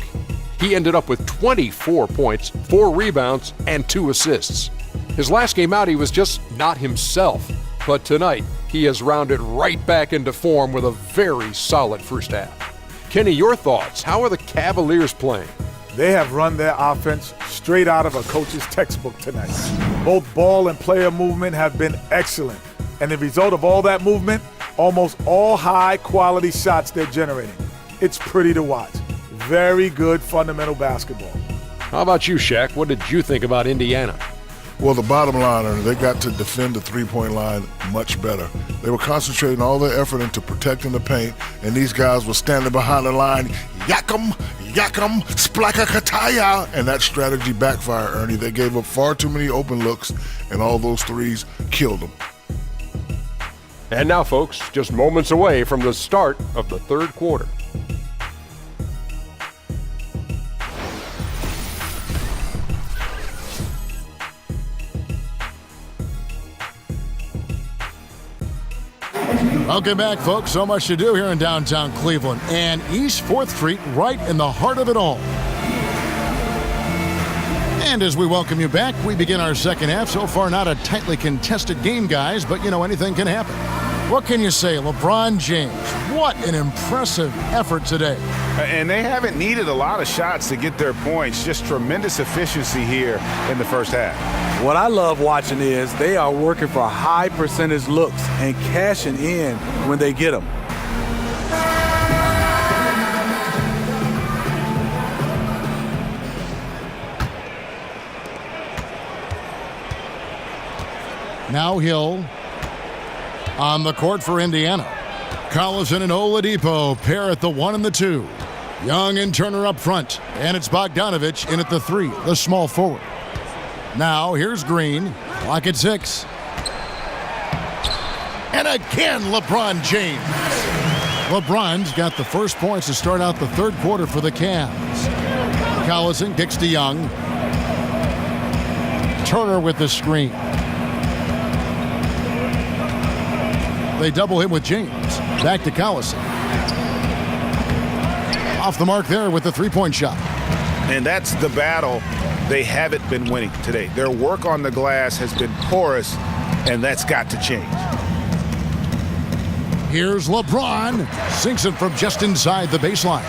He ended up with 24 points, 4 rebounds, and 2 assists. His last game out, he was just not himself. But tonight, he has rounded right back into form with a very solid first half. Kenny, your thoughts? How are the Cavaliers playing?
They have run their offense straight out of a coach's textbook tonight. Both ball and player movement have been excellent. And the result of all that movement, almost all high-quality shots they're generating. It's pretty to watch. Very good fundamental basketball.
How about you, Shaq? What did you think about Indiana?
Well, the bottom line is they got to defend the three-point line much better. They were concentrating all their effort into protecting the paint, and these guys were standing behind the line, yakum, splakakataya, and that strategy backfired, Ernie. They gave up far too many open looks, and all those threes killed them.
And now, folks, just moments away from the start of the third quarter.
Welcome back, folks. So much to do here in downtown Cleveland and East 4th Street, right in the heart of it all. And as we welcome you back, we begin our second half. So far, not a tightly contested game, guys, but, anything can happen. What can you say? LeBron James, what an impressive effort today.
And they haven't needed a lot of shots to get their points. Just tremendous efficiency here in the first half.
What I love watching is they are working for high percentage looks and cashing in when they get them.
Now Hill on the court for Indiana. Collison and Oladipo pair at the 1 and the 2. Young and Turner up front. And it's Bogdanovich in at the 3, the small forward. Now here's Green. Clock at 6. And again, LeBron James. LeBron's got the first points to start out the third quarter for the Cavs. Collison kicks to Young. Turner with the screen. They double him with James. Back to Collison. Off the mark there with the three-point shot.
And that's the battle they haven't been winning today. Their work on the glass has been porous, and that's got to change.
Here's LeBron. Sinks it from just inside the baseline.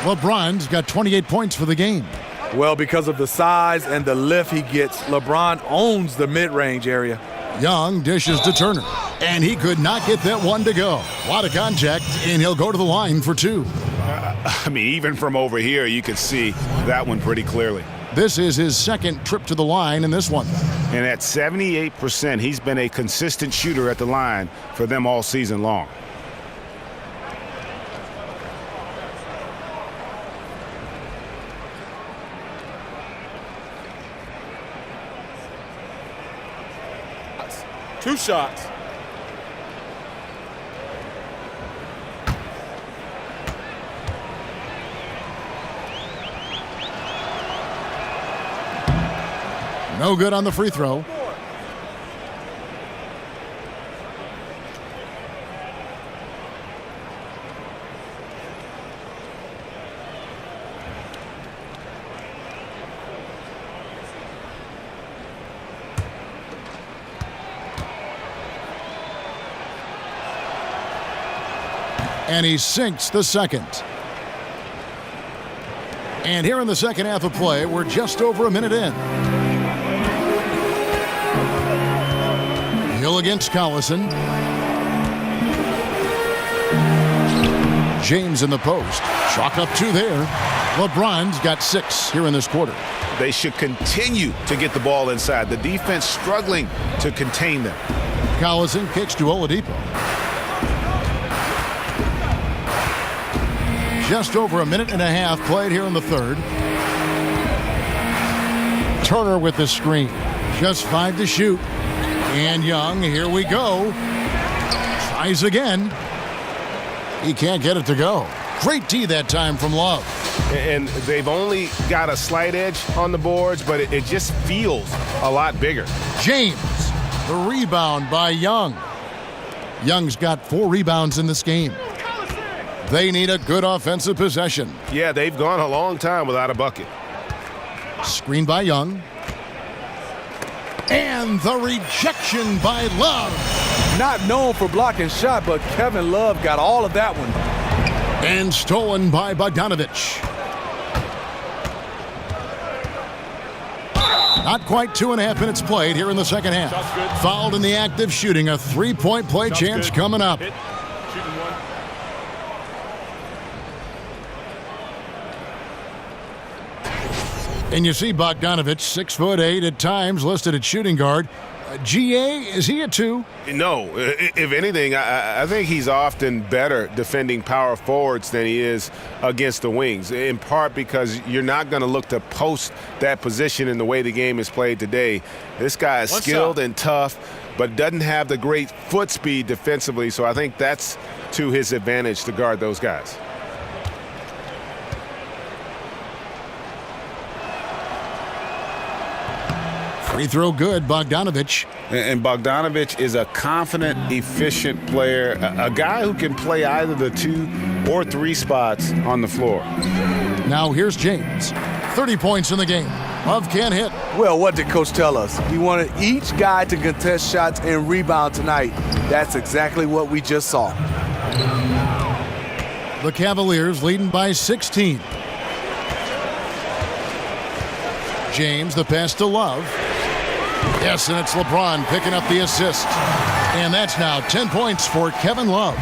LeBron's got 28 points for the game.
Well, because of the size and the lift he gets, LeBron owns the mid-range area.
Young dishes to Turner, and he could not get that one to go. A lot of contact, and he'll go to the line for 2.
Even from over here, you could see that one pretty clearly.
This is his second trip to the line in this one.
And at 78%, he's been a consistent shooter at the line for them all season long.
Two shots.
No good on the free throw. And he sinks the second. And here in the second half of play, we're just over a minute in. Hill against Collison. James in the post. Chalk up 2 there. LeBron's got 6 here in this quarter.
They should continue to get the ball inside. The defense struggling to contain them.
Collison kicks to Oladipo. Just over a minute and a half played here in the third. Turner with the screen. Just 5 to shoot. And Young, here we go. Tries again. He can't get it to go. Great D that time from Love.
And they've only got a slight edge on the boards, but it just feels a lot bigger.
James, the rebound by Young. Young's got 4 rebounds in this game. They need a good offensive possession.
Yeah, they've gone a long time without a bucket.
Screen by Young. And the rejection by Love.
Not known for blocking shot, but Kevin Love got all of that one.
And stolen by Bogdanovich. Not quite 2.5 minutes played here in the second half. Fouled in the act of shooting. A 3-point play chance coming up. And you see Bogdanovich, 6'8", at times listed at shooting guard. GA, is he a 2?
No. If anything, I think he's often better defending power forwards than he is against the wings, in part because you're not going to look to post that position in the way the game is played today. This guy is skilled and tough, but doesn't have the great foot speed defensively, so I think that's to his advantage to guard those guys.
Free throw good, Bogdanovich.
And Bogdanovich is a confident, efficient player, a guy who can play either the 2 or 3 spots on the floor.
Now here's James. 30 points in the game. Love can't hit.
Well, what did Coach tell us? He wanted each guy to contest shots and rebound tonight. That's exactly what we just saw.
The Cavaliers leading by 16. James, the pass to Love. Yes, and it's LeBron picking up the assist. And that's now 10 points for Kevin Love.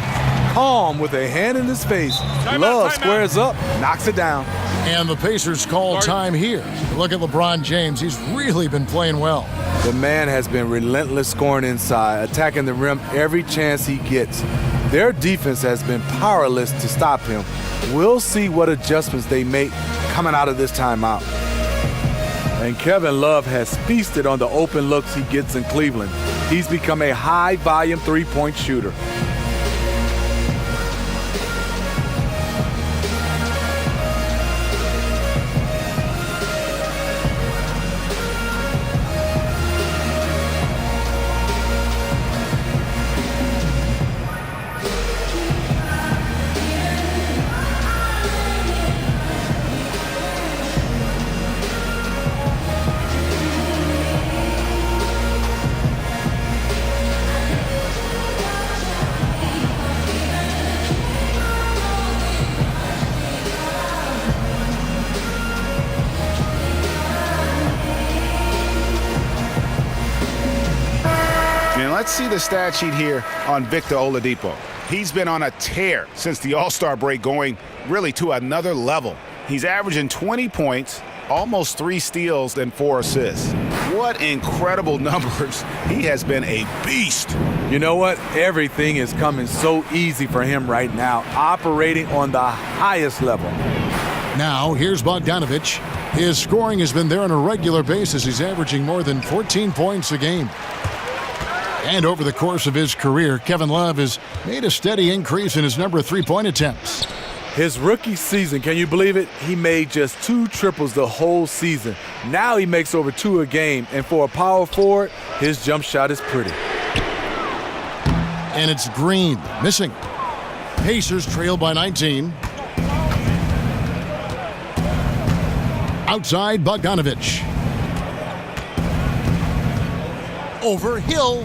Calm with a hand in his face. Love squares up, knocks it down.
And the Pacers call time here. Look at LeBron James. He's really been playing well.
The man has been relentless scoring inside, attacking the rim every chance he gets. Their defense has been powerless to stop him. We'll see what adjustments they make coming out of this timeout. And Kevin Love has feasted on the open looks he gets in Cleveland. He's become a high-volume three-point shooter.
Let's see the stat sheet here on Victor Oladipo. He's been on a tear since the All-Star break, going really to another level. He's averaging 20 points, almost 3 steals, and 4 assists. What incredible numbers. He has been a beast.
You know what? Everything is coming so easy for him right now, operating on the highest level.
Now, here's Bogdanovich. His scoring has been there on a regular basis. He's averaging more than 14 points a game. And over the course of his career, Kevin Love has made a steady increase in his number of three-point attempts.
His rookie season, can you believe it? He made just 2 triples the whole season. Now he makes over 2 a game, and for a power forward, his jump shot is pretty.
And it's Green, missing. Pacers trail by 19. Outside, Bogdanovich. Over Hill.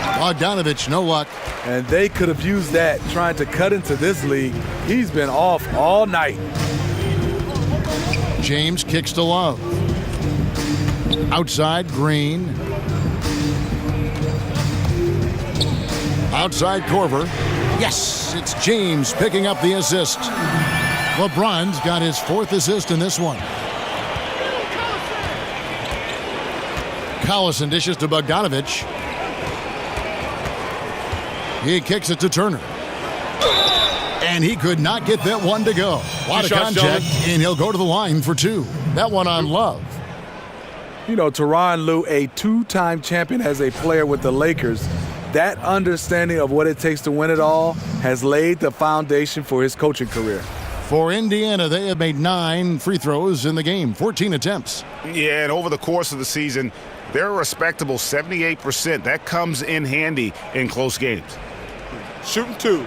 Bogdanovich, no luck.
And they could have used that trying to cut into this league. He's been off all night.
James kicks to Love. Outside, Green. Outside, Korver. Yes, it's James picking up the assist. LeBron's got his 4th assist in this one. Collison dishes to Bogdanovich. He kicks it to Turner. And he could not get that one to go. A lot of contact, and he'll go to the line for 2. That one on Love.
You know, Tyronn Lue, a 2-time champion as a player with the Lakers, that understanding of what it takes to win it all has laid the foundation for his coaching career.
For Indiana, they have made 9 free throws in the game, 14 attempts.
Yeah, and over the course of the season, they're a respectable 78%. That comes in handy in close games.
Shooting 2.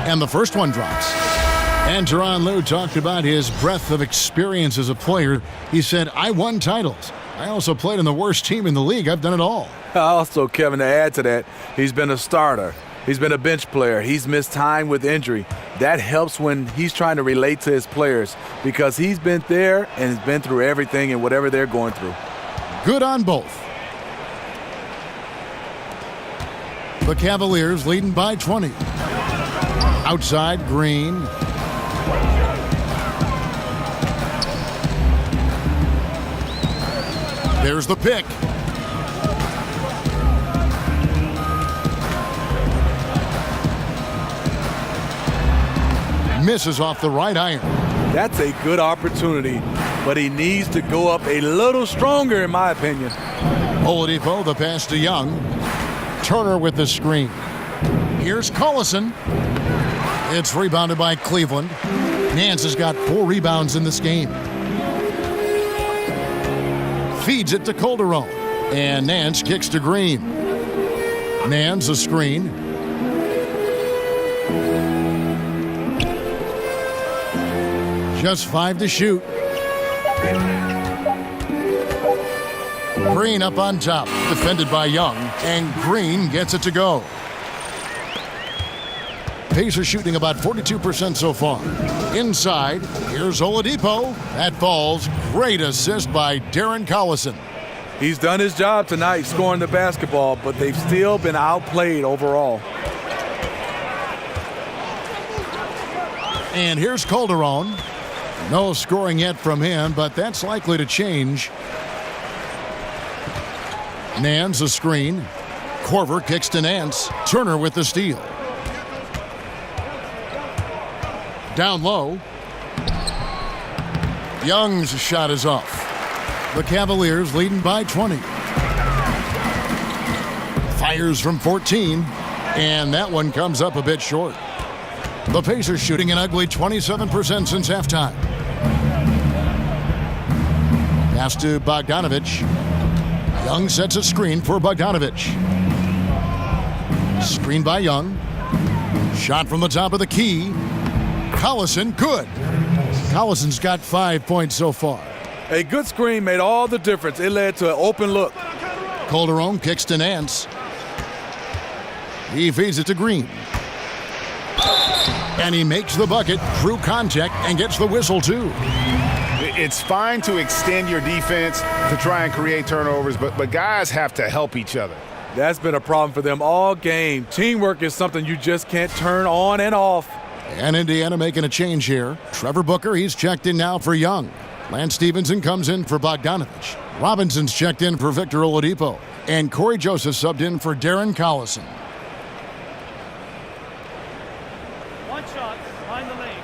And the first one drops. And Tyronn Lue talked about his breadth of experience as a player. He said, I won titles. I also played in the worst team in the league. I've done it all.
Also, Kevin, to add to that, he's been a starter. He's been a bench player. He's missed time with injury. That helps when he's trying to relate to his players because he's been there and has been through everything and whatever they're going through.
Good on both. The Cavaliers leading by 20. Outside, Green. There's the pick. Misses off the right iron.
That's a good opportunity, but he needs to go up a little stronger, in my opinion.
Oladipo, the pass to Young. Turner with the screen. Here's Collison. It's rebounded by Cleveland. Nance has got 4 rebounds in this game. Feeds it to Calderon. And Nance kicks to Green. Nance a screen. Just 5 to shoot. Green up on top. Defended by Young. And Green gets it to go. Pacers shooting about 42% so far. Inside, here's Oladipo. That falls. Great assist by Darren Collison.
He's done his job tonight scoring the basketball, but they've still been outplayed overall.
And here's Calderon. No scoring yet from him, but that's likely to change. Nance a screen. Korver kicks to Nance. Turner with the steal. Down low. Young's shot is off. The Cavaliers leading by 20. Fires from 14, and that one comes up a bit short. The Pacers shooting an ugly 27% since halftime. Pass to Bogdanovich. Young sets a screen for Bogdanovich. Screen by Young. Shot from the top of the key. Collison, good. Collison's got 5 points so far.
A good screen made all the difference. It led to an open look.
Calderon kicks to Nance. He feeds it to Green. And he makes the bucket through contact and gets the whistle too.
It's fine to extend your defense to try and create turnovers, but guys have to help each other.
That's been a problem for them all game. Teamwork is something you just can't turn on and off.
And Indiana making a change here. Trevor Booker, he's checked in now for Young. Lance Stevenson comes in for Bogdanovich. Robinson's checked in for Victor Oladipo. And Corey Joseph subbed in for Darren Collison.
One shot, behind the lanes.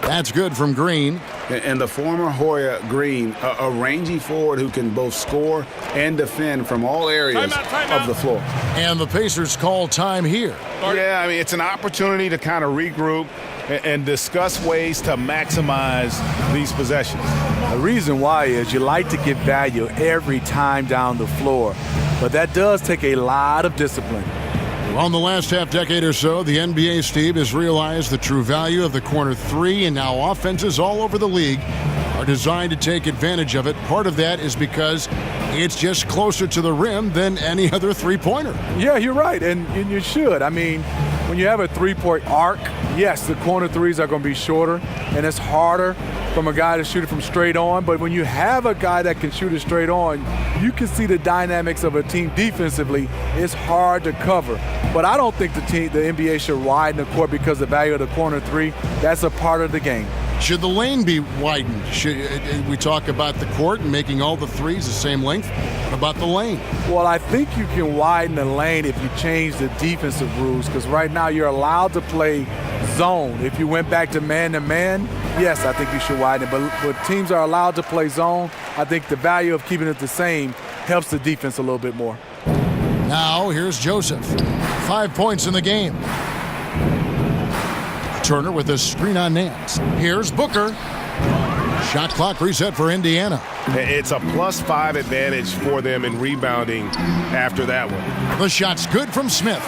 That's good from Green.
And the former Hoya Green, a rangy forward who can both score and defend from all areas of the floor.
And the Pacers call time here.
Yeah, I mean, it's an opportunity to kind of regroup and discuss ways to maximize these possessions.
The reason why is you like to get value every time down the floor, but that does take a lot of discipline.
Well, in the last half-decade or so, the NBA, Steve, has realized the true value of the corner three, and now offenses all over the league are designed to take advantage of it. Part of that is because it's just closer to the rim than any other three-pointer.
Yeah, you're right, and you should. I mean, When you have a three-point arc, yes, the corner threes are going to be shorter, and it's harder from a guy to shoot it from straight on. But when you have a guy that can shoot it straight on, you can see the dynamics of a team defensively. It's hard to cover. But I don't think the NBA should widen the court because of the value of the corner three. That's a part of the game.
Should the lane be widened? Should we talk about the court and making all the threes the same length? What about the lane?
Well, I think you can widen the lane if you change the defensive rules, because right now you're allowed to play zone. If you went back to man-to-man, yes, I think you should widen it. But teams are allowed to play zone. I think the value of keeping it the same helps the defense a little bit more.
Now, here's Joseph. 5 points in the game. Turner with a screen on Nance. Here's Booker. Shot clock reset for Indiana.
It's a +5 advantage for them in rebounding after that one.
The shot's good from Smith.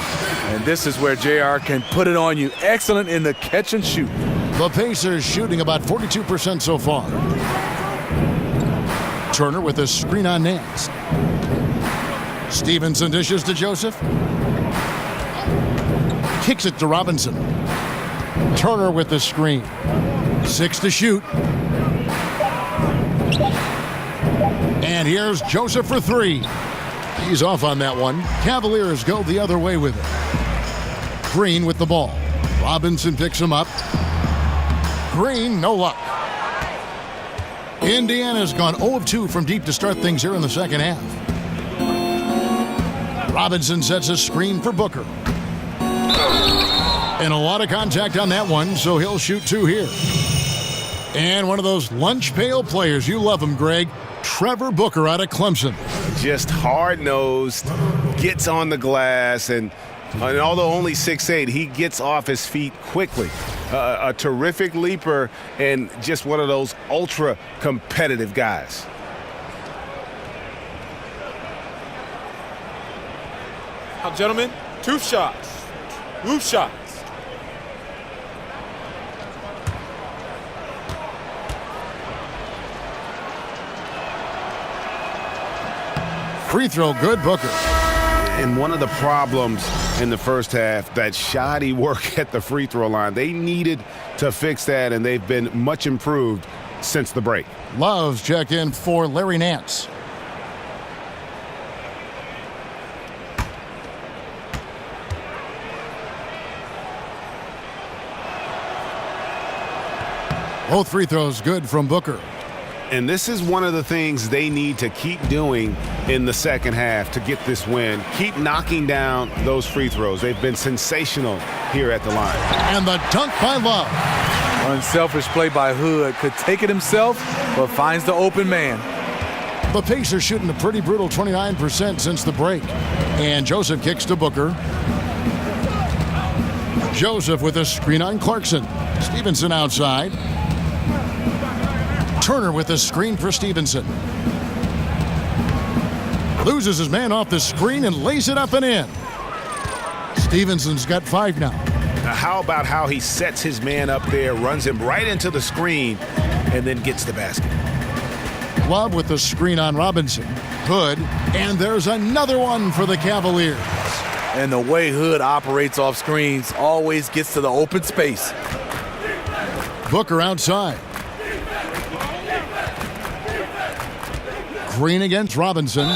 And this is where JR can put it on you. Excellent in the catch and shoot.
The Pacers shooting about 42% so far. Turner with a screen on Nance. Stevenson dishes to Joseph. Kicks it to Robinson. Turner with the screen. 6 to shoot. And here's Joseph for 3. He's off on that one. Cavaliers go the other way with it. Green with the ball. Robinson picks him up. Green, no luck. Indiana's gone 0 of 2 from deep to start things here in the second half. Robinson sets a screen for Booker. And a lot of contact on that one, so he'll shoot 2 here. And one of those lunch pail players. You love him, Greg. Trevor Booker out of Clemson.
Just hard-nosed, gets on the glass, and although only 6'8", he gets off his feet quickly. A terrific leaper and just one of those ultra-competitive guys.
Now, gentlemen, 2 shots. 2 shots.
Free throw good, Booker.
And one of the problems in the first half, that shoddy work at the free throw line. They needed to fix that, and they've been much improved since the break.
Loves check in for Larry Nance. Both free throws good from Booker.
And this is one of the things they need to keep doing in the second half to get this win. Keep knocking down those free throws. They've been sensational here at the line.
And the dunk by Love.
Unselfish play by Hood. Could take it himself, but finds the open man.
The Pacers shooting a pretty brutal 29% since the break. And Joseph kicks to Booker. Joseph with a screen on Clarkson. Stevenson outside. Turner with a screen for Stevenson. Loses his man off the screen and lays it up and in. Stevenson's got 5 now.
Now how about how he sets his man up there, runs him right into the screen, and then gets the basket.
Love with the screen on Robinson. Hood, and there's another one for the Cavaliers.
And the way Hood operates off screens always gets to the open space.
Booker outside. Green against Robinson.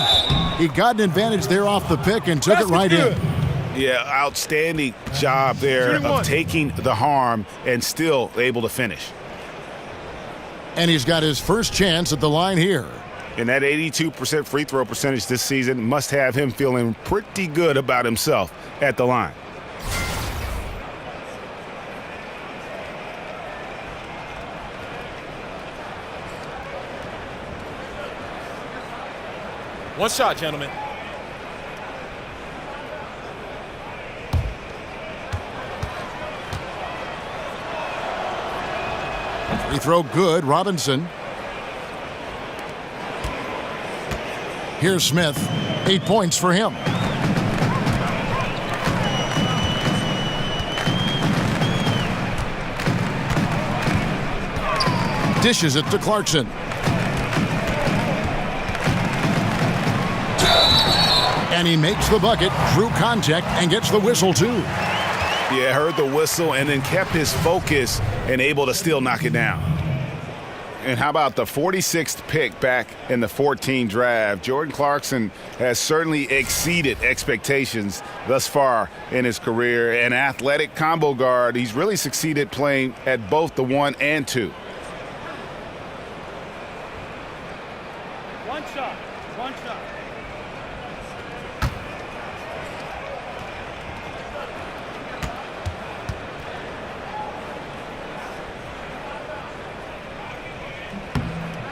He got an advantage there off the pick and took it right in.
Yeah, outstanding job there of taking the harm and still able to finish.
And he's got his first chance at the line here.
And that 82% free throw percentage this season must have him feeling pretty good about himself at the line.
One shot, gentlemen.
Free throw good, Robinson. Here's Smith. 8 points for him. Dishes it to Clarkson. And he makes the bucket, drew contact, and gets the whistle too.
Yeah, heard the whistle and then kept his focus and able to still knock it down. And how about the 46th pick back in the 14 draft? Jordan Clarkson has certainly exceeded expectations thus far in his career. An athletic combo guard, he's really succeeded playing at both the 1 and 2.
One shot. One shot.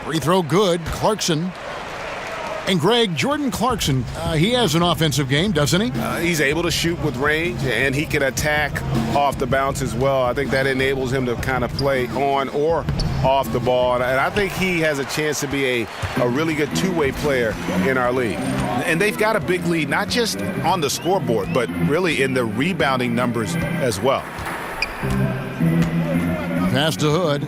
Free throw good. Clarkson. And Greg, Jordan Clarkson, he has an offensive game, doesn't he?
He's able to shoot with range, and he can attack off the bounce as well. I think that enables him to kind of play on or off the ball. And I think he has a chance to be a really good two-way player in our league. And they've got a big lead, not just on the scoreboard, but really in the rebounding numbers as well.
Pass to Hood.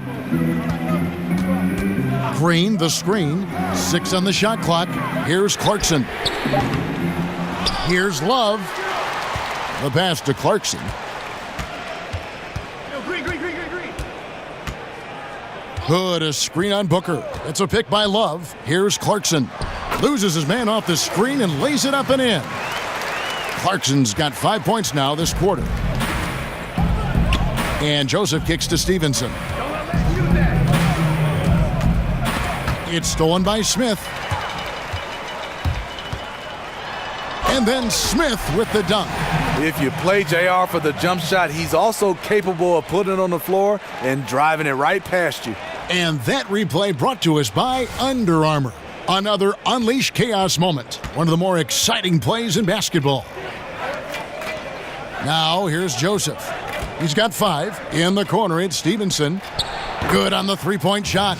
Green, the screen. 6 on the shot clock. Here's Clarkson. Here's Love. The pass to Clarkson. Hood, a screen on Booker. It's a pick by Love. Here's Clarkson. Loses his man off the screen and lays it up and in. Clarkson's got 5 points now this quarter. And Joseph kicks to Stevenson. It's stolen by Smith. And then Smith with the dunk.
If you play JR for the jump shot, he's also capable of putting it on the floor and driving it right past you.
And that replay brought to us by Under Armour. Another Unleash Chaos moment. One of the more exciting plays in basketball. Now here's Joseph. He's got 5. In the corner, it's Stevenson. Good on the three-point shot.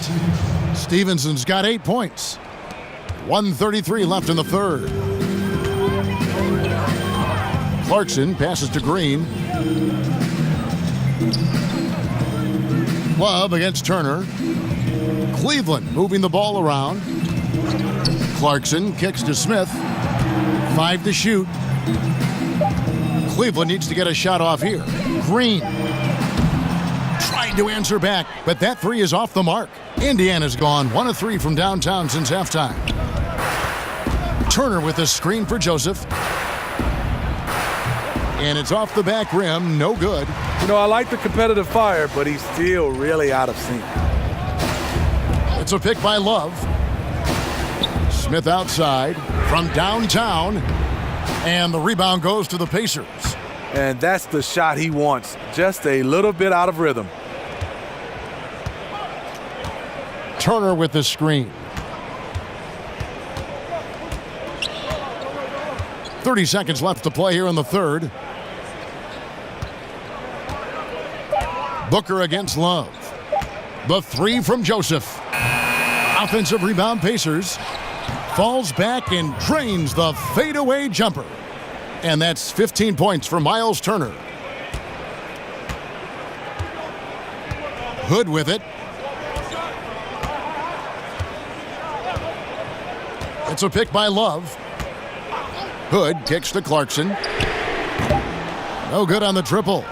Stevenson's got 8 points. 1:33 left in the third. Clarkson passes to Green. Love against Turner. Cleveland moving the ball around. Clarkson kicks to Smith. 5 to shoot. Cleveland needs to get a shot off here. Green trying to answer back, but that 3 is off the mark. Indiana's gone 1 of 3 from downtown since halftime. Turner with a screen for Joseph. And it's off the back rim, no good.
You know, I like the competitive fire, but he's still really out of sync.
It's a pick by Love. Smith outside from downtown. And the rebound goes to the Pacers.
And that's the shot he wants, just a little bit out of rhythm.
Turner with the screen. 30 seconds left to play here in the third. Booker against Love. The 3 from Joseph. Offensive rebound, Pacers. Falls back and drains the fadeaway jumper. And that's 15 points for Miles Turner. Hood with it. It's a pick by Love. Hood kicks to Clarkson. No good on the triple.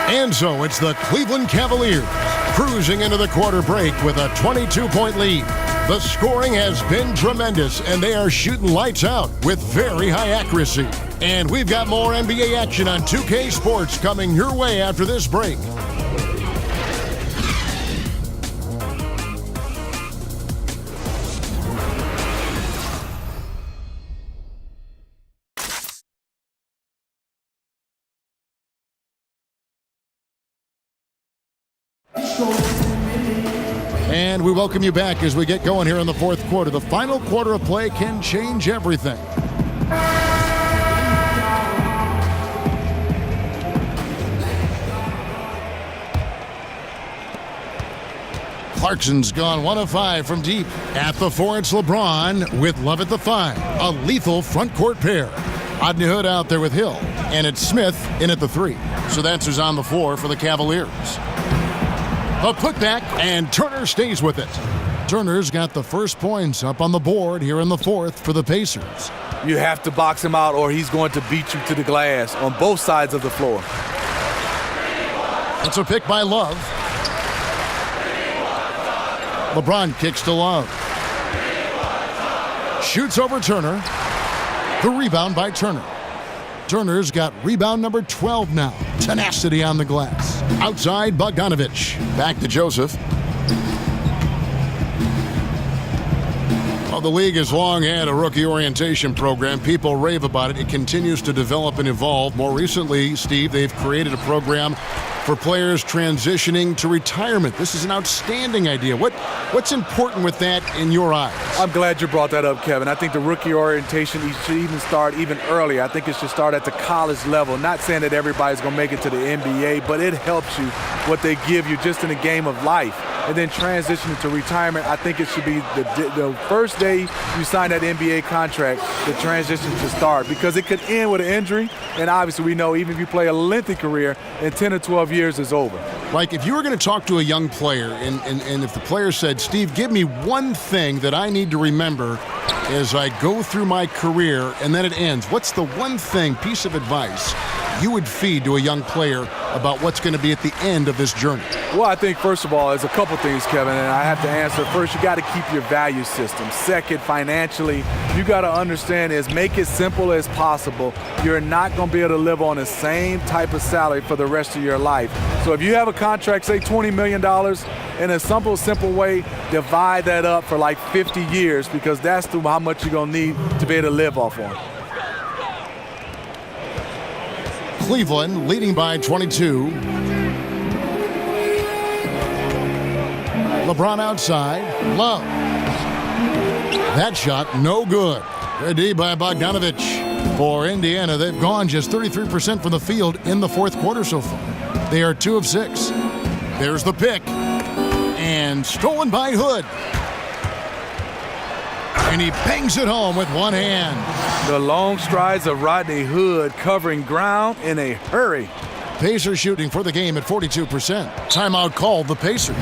And so it's the Cleveland Cavaliers cruising into the quarter break with a 22-point lead. The scoring has been tremendous, and they are shooting lights out with very high accuracy. And we've got more NBA action on 2K Sports coming your way after this break. And we welcome you back as we get going here in the fourth quarter. The final quarter of play can change everything. Clarkson's gone 1 of 5 from deep. At the 4, it's LeBron with Love at the 5. A lethal front court pair. Rodney Hood out there with Hill. And it's Smith in at the 3. So that's who's on the floor for the Cavaliers. A putback, and Turner stays with it. Turner's got the first points up on the board here in the fourth for the Pacers.
You have to box him out or he's going to beat you to the glass on both sides of the floor.
It's a pick by Love. LeBron kicks to Love. Shoots over Turner. The rebound by Turner. Turner's got rebound number 12 now. Tenacity on the glass. Outside, Bogdanovich. Back to Joseph. Well, the league has long had a rookie orientation program. People rave about it. It continues to develop and evolve. More recently, Steve, they've created a program for players transitioning to retirement. This is an outstanding idea. What's important with that in your eyes?
I'm glad you brought that up, Kevin. I think the rookie orientation should even start even earlier. I think it should start at the college level. Not saying that everybody's going to make it to the NBA, but it helps you what they give you just in the game of life. And then transitioning to retirement, I think it should be the first day you sign that NBA contract, the transition to start, because it could end with an injury. And obviously we know even if you play a lengthy career, in 10 or 12 years is over.
Like if you were going to talk to a young player and if the player said, Steve, give me one thing that I need to remember as I go through my career and then it ends, what's the one thing, piece of advice you would feed to a young player about what's going to be at the end of this journey?
Well, I think first of all, there's a couple things, Kevin, and I have to answer. First, you got to keep your value system. Second, financially, you got to understand is make it simple as possible. You're not going to be able to live on the same type of salary for the rest of your life. So if you have a contract, say $20 million, in a simple way, divide that up for like 50 years because that's how much you're going to need to be able to live off on.
Cleveland leading by 22. LeBron outside. Love. That shot no good. Good D by Bogdanovich. For Indiana, they've gone just 33% from the field in the fourth quarter so far. They are 2 of 6. There's the pick. And stolen by Hood. And he bangs it home with one hand.
The long strides of Rodney Hood covering ground in a hurry.
Pacers shooting for the game at 42%. Timeout called the Pacers.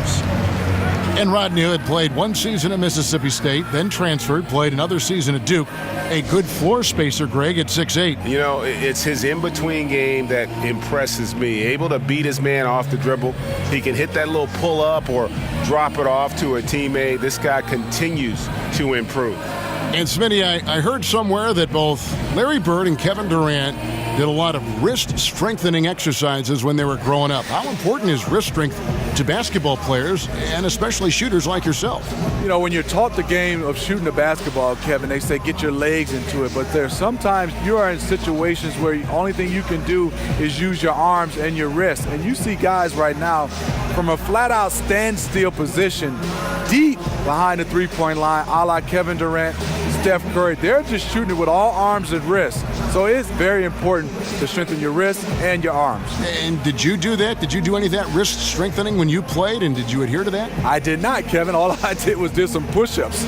And Rodney Hood played 1 season at Mississippi State, then transferred, played another season at Duke. A good floor spacer, Greg, at 6'8".
You know, it's his in-between game that impresses me. Able to beat his man off the dribble. He can hit that little pull-up or drop it off to a teammate. This guy continues to improve.
And Smitty, I heard somewhere that both Larry Bird and Kevin Durant did a lot of wrist strengthening exercises when they were growing up. How important is wrist strength to basketball players and especially shooters like yourself?
You know, when you're taught the game of shooting the basketball, Kevin, they say get your legs into it. But there's sometimes you are in situations where the only thing you can do is use your arms and your wrists. And you see guys right now from a flat-out standstill position deep behind the three-point line, a la Kevin Durant, Steph Curry. They're just shooting it with all arms and wrists. So it's very important to strengthen your wrists and your arms.
And did you do that? Did you do any of that wrist strengthening when you played, and did you adhere to that?
I did not, Kevin. All I did was do some push-ups.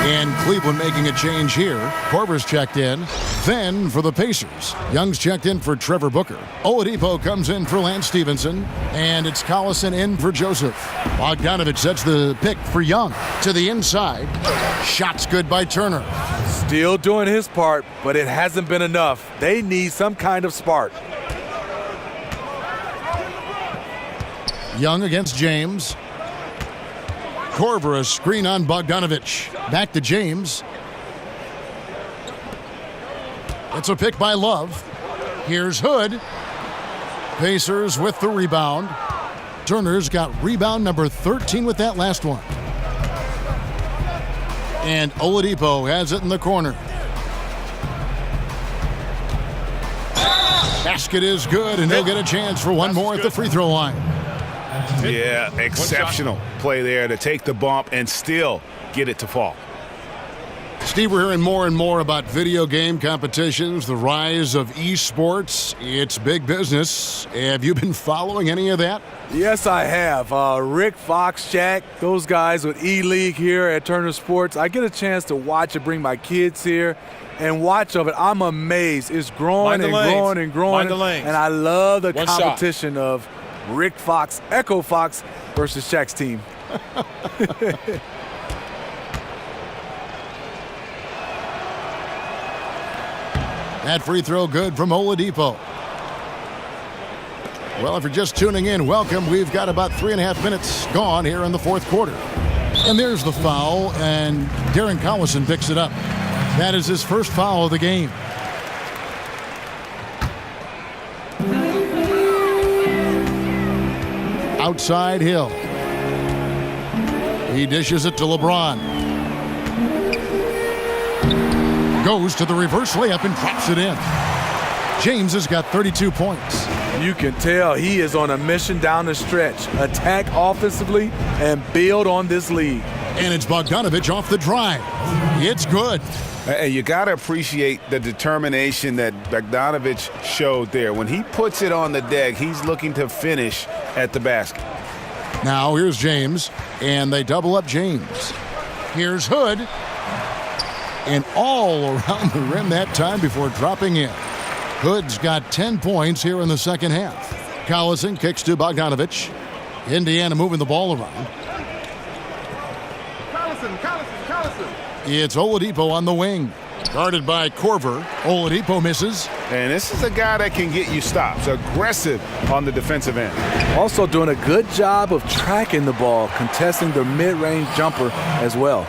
And Cleveland making a change here. Korver's checked in. Then for the Pacers, Young's checked in for Trevor Booker. Oladipo comes in for Lance Stevenson. And it's Collison in for Joseph. Bogdanovich sets the pick for Young. To the inside. Shot's good by Turner.
Still doing his part, but it hasn't been enough. They need some kind of spark.
Young against James. Korver, a screen on Bogdanovich. Back to James. It's a pick by Love. Here's Hood. Pacers with the rebound. Turner's got rebound number 13 with that last one. And Oladipo has it in the corner. Basket is good, and they'll get a chance for one more at the free throw line.
Yeah, exceptional play there to take the bump and still get it to fall.
Steve, we're hearing more and more about video game competitions, the rise of esports. It's big business. Have you been following any of that?
Yes, I have. Rick, Fox, Shaq, those guys with E-League here at Turner Sports. I get a chance to watch it, bring my kids here, and watch of it. I'm amazed. It's growing and growing and growing. And I love the competition of Rick Fox, Echo Fox versus Shaq's team.
That free throw good from Oladipo. Well, if you're just tuning in, welcome. We've got about 3.5 minutes gone here in the fourth quarter. And there's the foul, and Darren Collison picks it up. That is his first foul of the game. Outside Hill. He dishes it to LeBron. Goes to the reverse layup and drops it in. James has got 32 points.
You can tell he is on a mission down the stretch. Attack offensively and build on this lead.
And it's Bogdanovich off the drive. It's good.
Hey, you got to appreciate the determination that Bogdanovich showed there. When he puts it on the deck, he's looking to finish at the basket.
Now here's James, and they double up James. Here's Hood. And all around the rim that time before dropping in. Hood's got 10 points here in the second half. Collison kicks to Bogdanovich. Indiana moving the ball around. Collison. It's Oladipo on the wing. Guarded by Korver. Oladipo misses.
And this is a guy that can get you stops. Aggressive on the defensive end.
Also doing a good job of tracking the ball, contesting the mid-range jumper as well.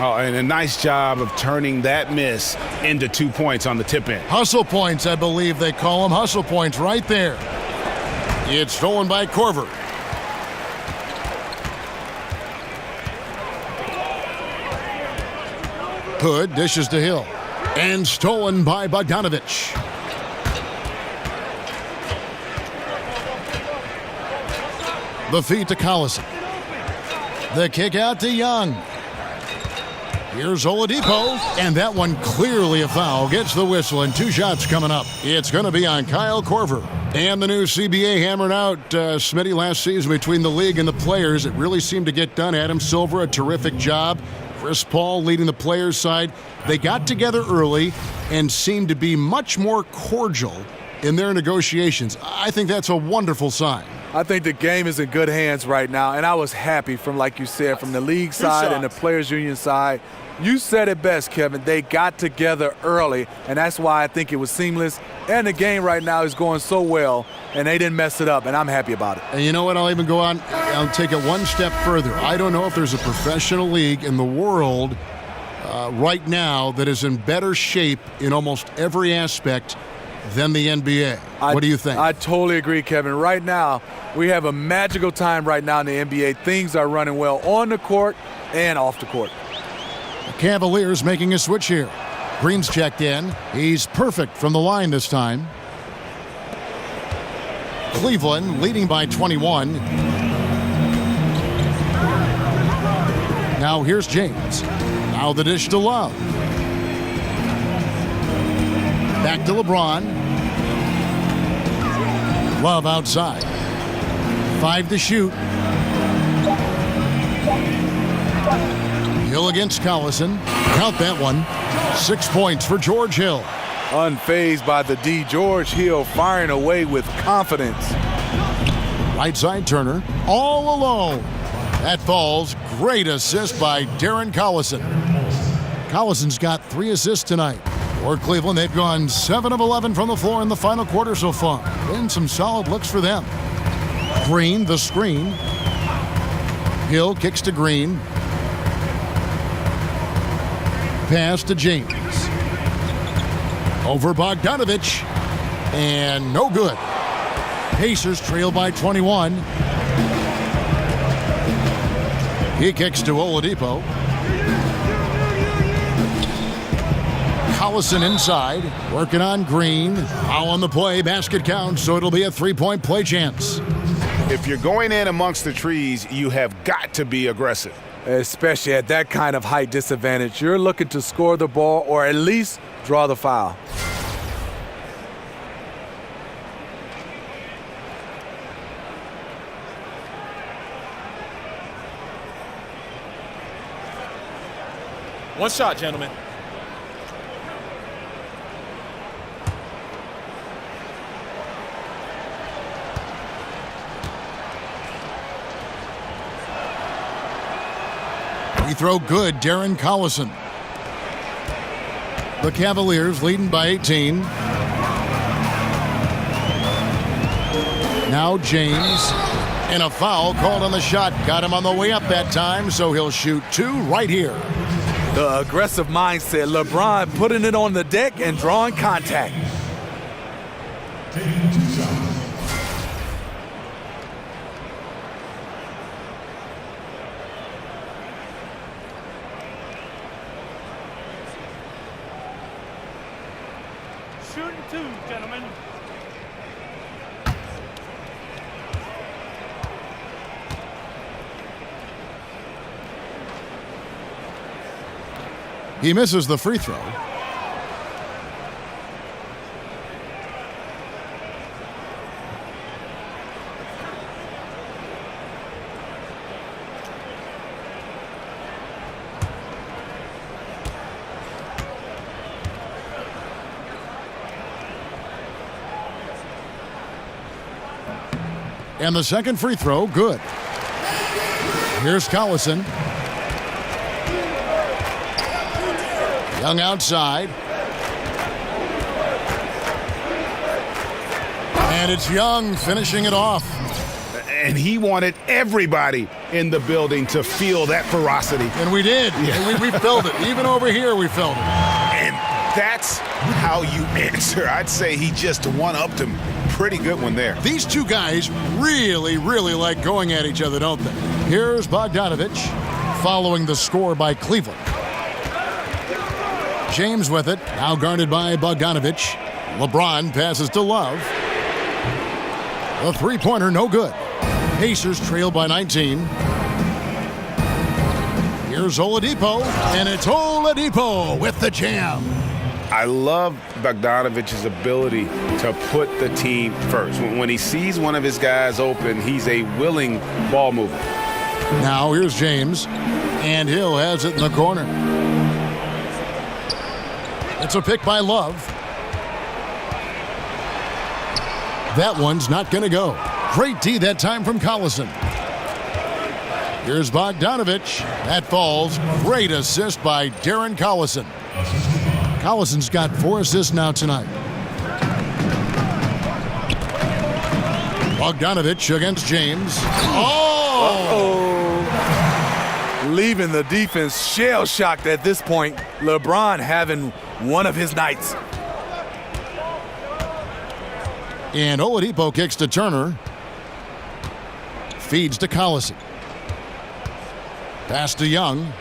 Oh, and a nice job of turning that miss into 2 points on the tip in.
Hustle points, I believe they call them. Hustle points right there. It's stolen by Korver. Hood dishes to Hill. And stolen by Bogdanovich. The feed to Collison. The kick out to Young. Here's Oladipo, and that one clearly a foul. Gets the whistle, and 2 shots coming up. It's going to be on Kyle Korver. And the new CBA hammered out Smitty last season between the league and the players. It really seemed to get done. Adam Silver, a terrific job. Chris Paul leading the players' side. They got together early and seemed to be much more cordial in their negotiations. I think that's a wonderful sign.
I think the game is in good hands right now, and I was happy from, like you said, from the league side and the players' union side. You said it best, Kevin. They got together early, and that's why I think it was seamless. And the game right now is going so well, and they didn't mess it up, and I'm happy about it.
And you know what? I'll even go on. I'll take it one step further. I don't know if there's a professional league in the world right now that is in better shape in almost every aspect than the NBA. What do you think?
I totally agree, Kevin. Right now, we have a magical time right now in the NBA. Things are running well on the court and off the court.
The Cavaliers making a switch here. Green's checked in. He's perfect from the line this time. Cleveland leading by 21. Now here's James. Now the dish to Love. Back to LeBron. Love outside. 5 to shoot. Hill against Collison. Count that one. 6 points for George Hill.
Unfazed by the D. George Hill firing away with confidence.
Right side Turner. All alone. That falls. Great assist by Darren Collison. Collison's got 3 assists tonight. For Cleveland, they've gone 7 of 11 from the floor in the final quarter so far. Been some solid looks for them. Green, the screen. Hill kicks to Green. Pass to James. Over Bogdanovich. And no good. Pacers trail by 21. He kicks to Oladipo. Collison inside, working on Green. Foul on the play, basket counts, so it'll be a 3-point play chance.
If you're going in amongst the trees, you have got to be aggressive.
Especially at that kind of height disadvantage. You're looking to score the ball or at least draw the foul.
One shot, gentlemen.
Free throw good, Darren Collison. The The Cavaliers leading by 18. Now James. And a foul called on the shot. Got him on the way up that time, so he'll shoot 2 right here.
The aggressive mindset. LeBron putting it on the deck and drawing contact.
Shooting 2, gentlemen.
He misses the free throw. And the second free throw, good. Here's Collison. Young outside. And it's Young finishing it off.
And he wanted everybody in the building to feel that ferocity.
And we did.
Yeah.
We felt it. Even over here, we felt it.
And that's how you answer. I'd say he just one-upped him. Pretty good one there.
These two guys really like going at each other, don't they? Here's Bogdanovich following the score by Cleveland. James with it, now guarded by Bogdanovich. LeBron passes to Love. The three-pointer, no good. Pacers trail by 19. Here's Oladipo, and it's Oladipo with the jam.
I love Bogdanovich's ability to put the team first. When he sees one of his guys open, he's a willing ball mover.
Now here's James, and Hill has it in the corner. It's a pick by Love. That one's not going to go. Great D that time from Collison. Here's Bogdanovich. That falls. Great assist by Darren Collison. Collison's got 4 assists now tonight. Bogdanovich against James.
Leaving the defense shell-shocked at this point. LeBron having one of his nights.
And Oladipo kicks to Turner. Feeds to Collison. Pass to Young.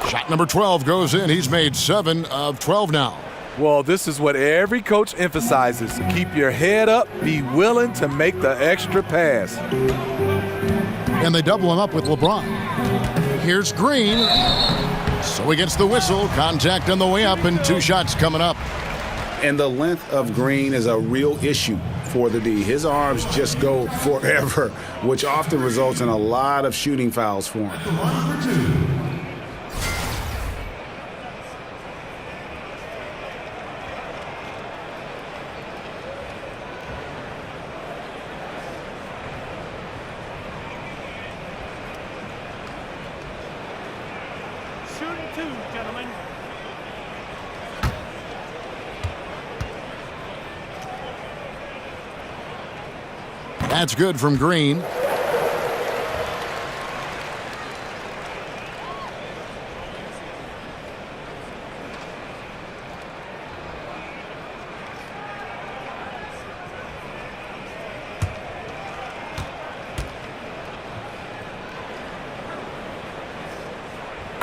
Shot number 12 goes in. He's made 7 of 12 now.
Well, this is what every coach emphasizes. Keep your head up. Be willing to make the extra pass.
And they double him up with LeBron. Here's Green. So he gets the whistle. Contact on the way up and 2 shots coming up.
And the length of Green is a real issue for the D. His arms just go forever, which often results in a lot of shooting fouls for him.
Shooting 2, gentlemen.
That's good from Green.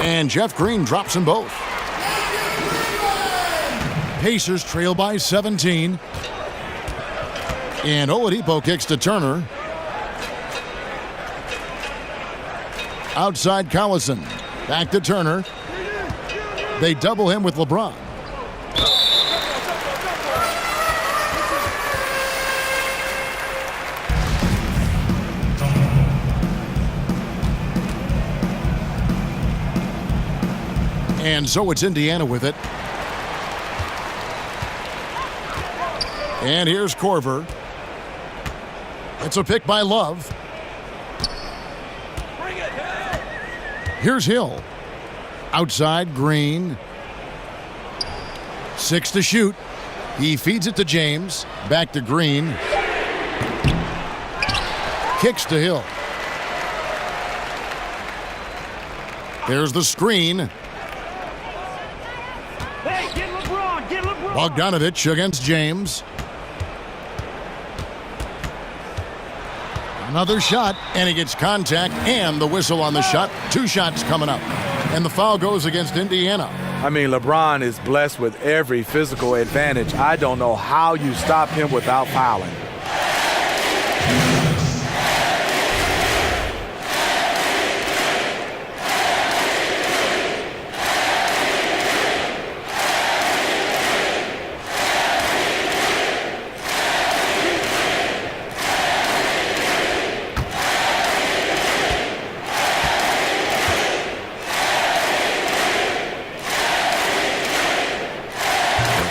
And Jeff Green drops them both. Pacers trail by 17. And Oladipo kicks to Turner. Outside Collison. Back to Turner. They double him with LeBron. And so it's Indiana with it. And here's Korver. It's a pick by Love. Here's Hill. Outside Green. 6 to shoot. He feeds it to James. Back to Green. Kicks to Hill. There's the screen.
Hey, get LeBron, get LeBron.
Bogdanovich against James. Another shot, and he gets contact and the whistle on the shot. 2 shots coming up. And the foul goes against Indiana.
I mean, LeBron is blessed with every physical advantage. I don't know how you stop him without fouling.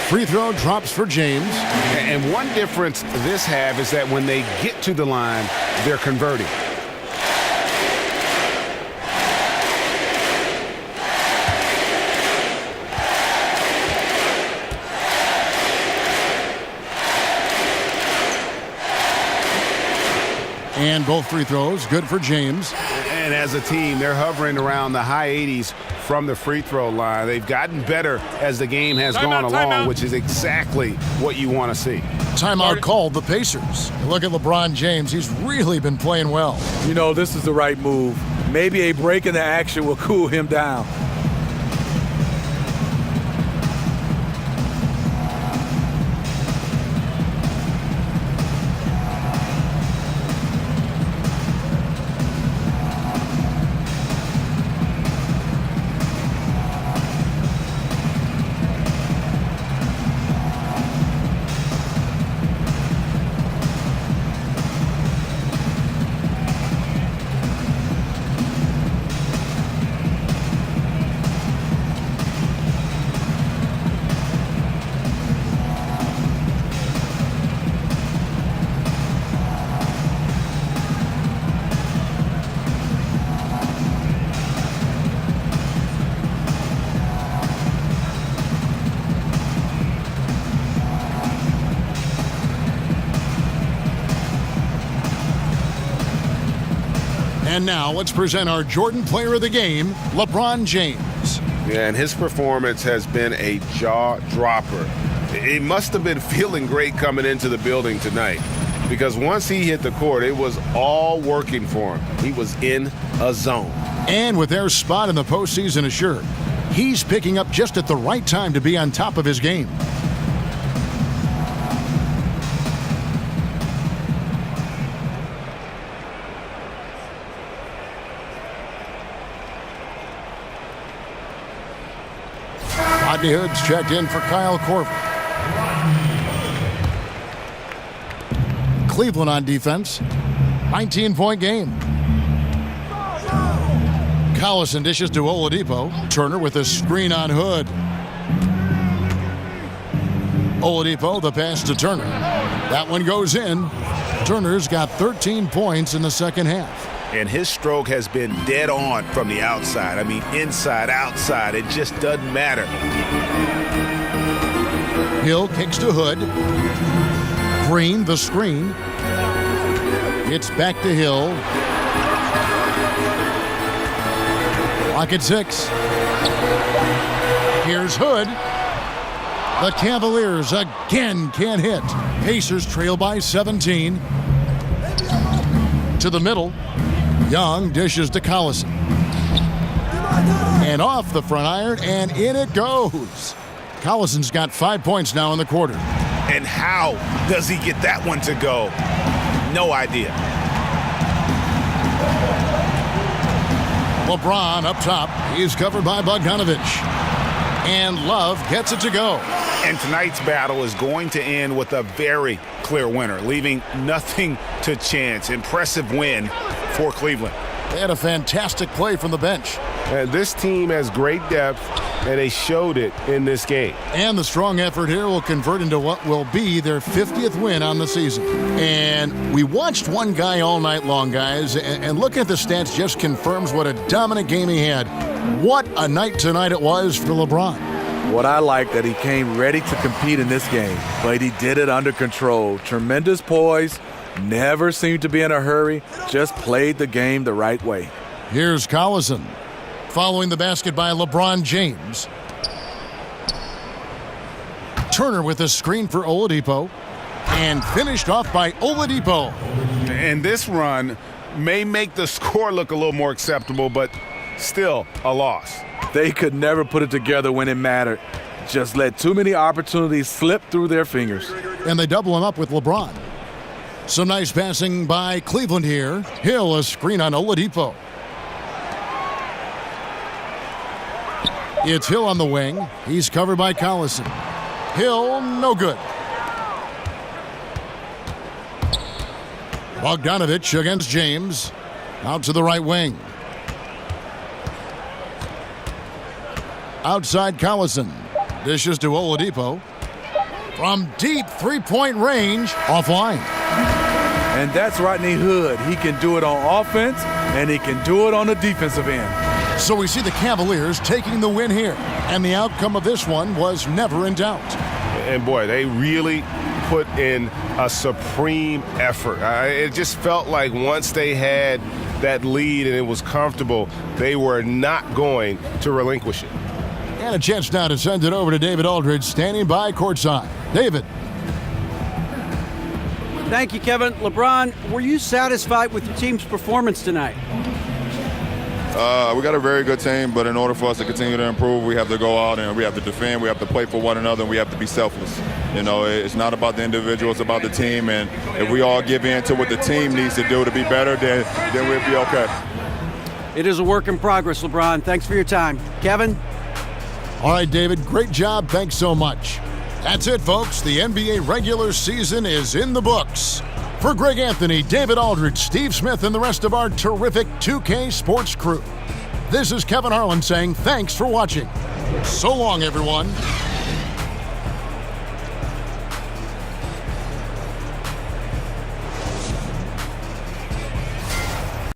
Free throw drops for James.
And one difference this half is that when they get to the line, they're converting.
And both free throws good for James.
And as a team, they're hovering around the high 80s from the free throw line. They've gotten better as the game has gone along, which is exactly what you want to see.
Timeout called the Pacers. Look at LeBron James. He's really been playing well.
You know, this is the right move. Maybe a break in the action will cool him down.
And now let's present our Jordan Player of the Game, LeBron James.
Yeah, and his performance has been a jaw-dropper. He must have been feeling great coming into the building tonight, because once he hit the court, it was all working for him. He was in a zone.
And with their spot in the postseason assured, he's picking up just at the right time to be on top of his game. Rodney Hood's checked in for Kyle Korver. Cleveland on defense. 19-point game. Collison dishes to Oladipo. Turner with a screen on Hood. Oladipo, the pass to Turner. That one goes in. Turner's got 13 points in the second half.
And his stroke has been dead on from the outside. I mean, inside, outside, it just doesn't matter.
Hill kicks to Hood. Green, the screen. It's back to Hill. Clock at 6. Here's Hood. The Cavaliers again can't hit. Pacers trail by 17. To the middle. Young dishes to Collison. And off the front iron, and in it goes. Collison's got 5 points now in the quarter.
And how does he get that one to go? No idea.
LeBron up top. He's covered by Bogdanovich. And Love gets it to go.
And tonight's battle is going to end with a very clear winner, leaving nothing to chance. Impressive win for Cleveland.
They had a fantastic play from the bench.
And this team has great depth, and they showed it in this game.
And the strong effort here will convert into what will be their 50th win on the season. And we watched one guy all night long, guys, and looking at the stats just confirms what a dominant game he had. What a night tonight it was for LeBron.
What I like that he came ready to compete in this game, but he did it under control. Tremendous poise, never seemed to be in a hurry, just played the game the right way.
Here's Collison, following the basket by LeBron James. Turner with a screen for Oladipo, and finished off by Oladipo.
And this run may make the score look a little more acceptable, but still a loss.
They could never put it together when it mattered. Just let too many opportunities slip through their fingers.
And they double him up with LeBron. Some nice passing by Cleveland here. Hill, a screen on Oladipo. It's Hill on the wing. He's covered by Collison. Hill, no good. Bogdanovich against James. Out to the right wing. Outside Collison. Dishes to Oladipo. From deep three-point range, offline.
And that's Rodney Hood. He can do it on offense, and he can do it on the defensive end.
So we see the Cavaliers taking the win here. And the outcome of this one was never in doubt.
And boy, they really put in a supreme effort. It just felt like once they had that lead and it was comfortable, they were not going to relinquish it.
And a chance now to send it over to David Aldridge, standing by courtside. David.
Thank you, Kevin. LeBron, were you satisfied with your team's performance tonight?
We got a very good team, but in order for us to continue to improve, we have to go out and we have to defend, we have to play for one another, and we have to be selfless. You know, it's not about the individual, it's about the team, and if we all give in to what the team needs to do to be better, then we'll be okay.
It is a work in progress, LeBron. Thanks for your time. Kevin?
All right, David, great job. Thanks so much. That's it, folks. The NBA regular season is in the books. For Greg Anthony, David Aldridge, Steve Smith, and the rest of our terrific 2K Sports crew, this is Kevin Harlan saying thanks for watching. So long, everyone.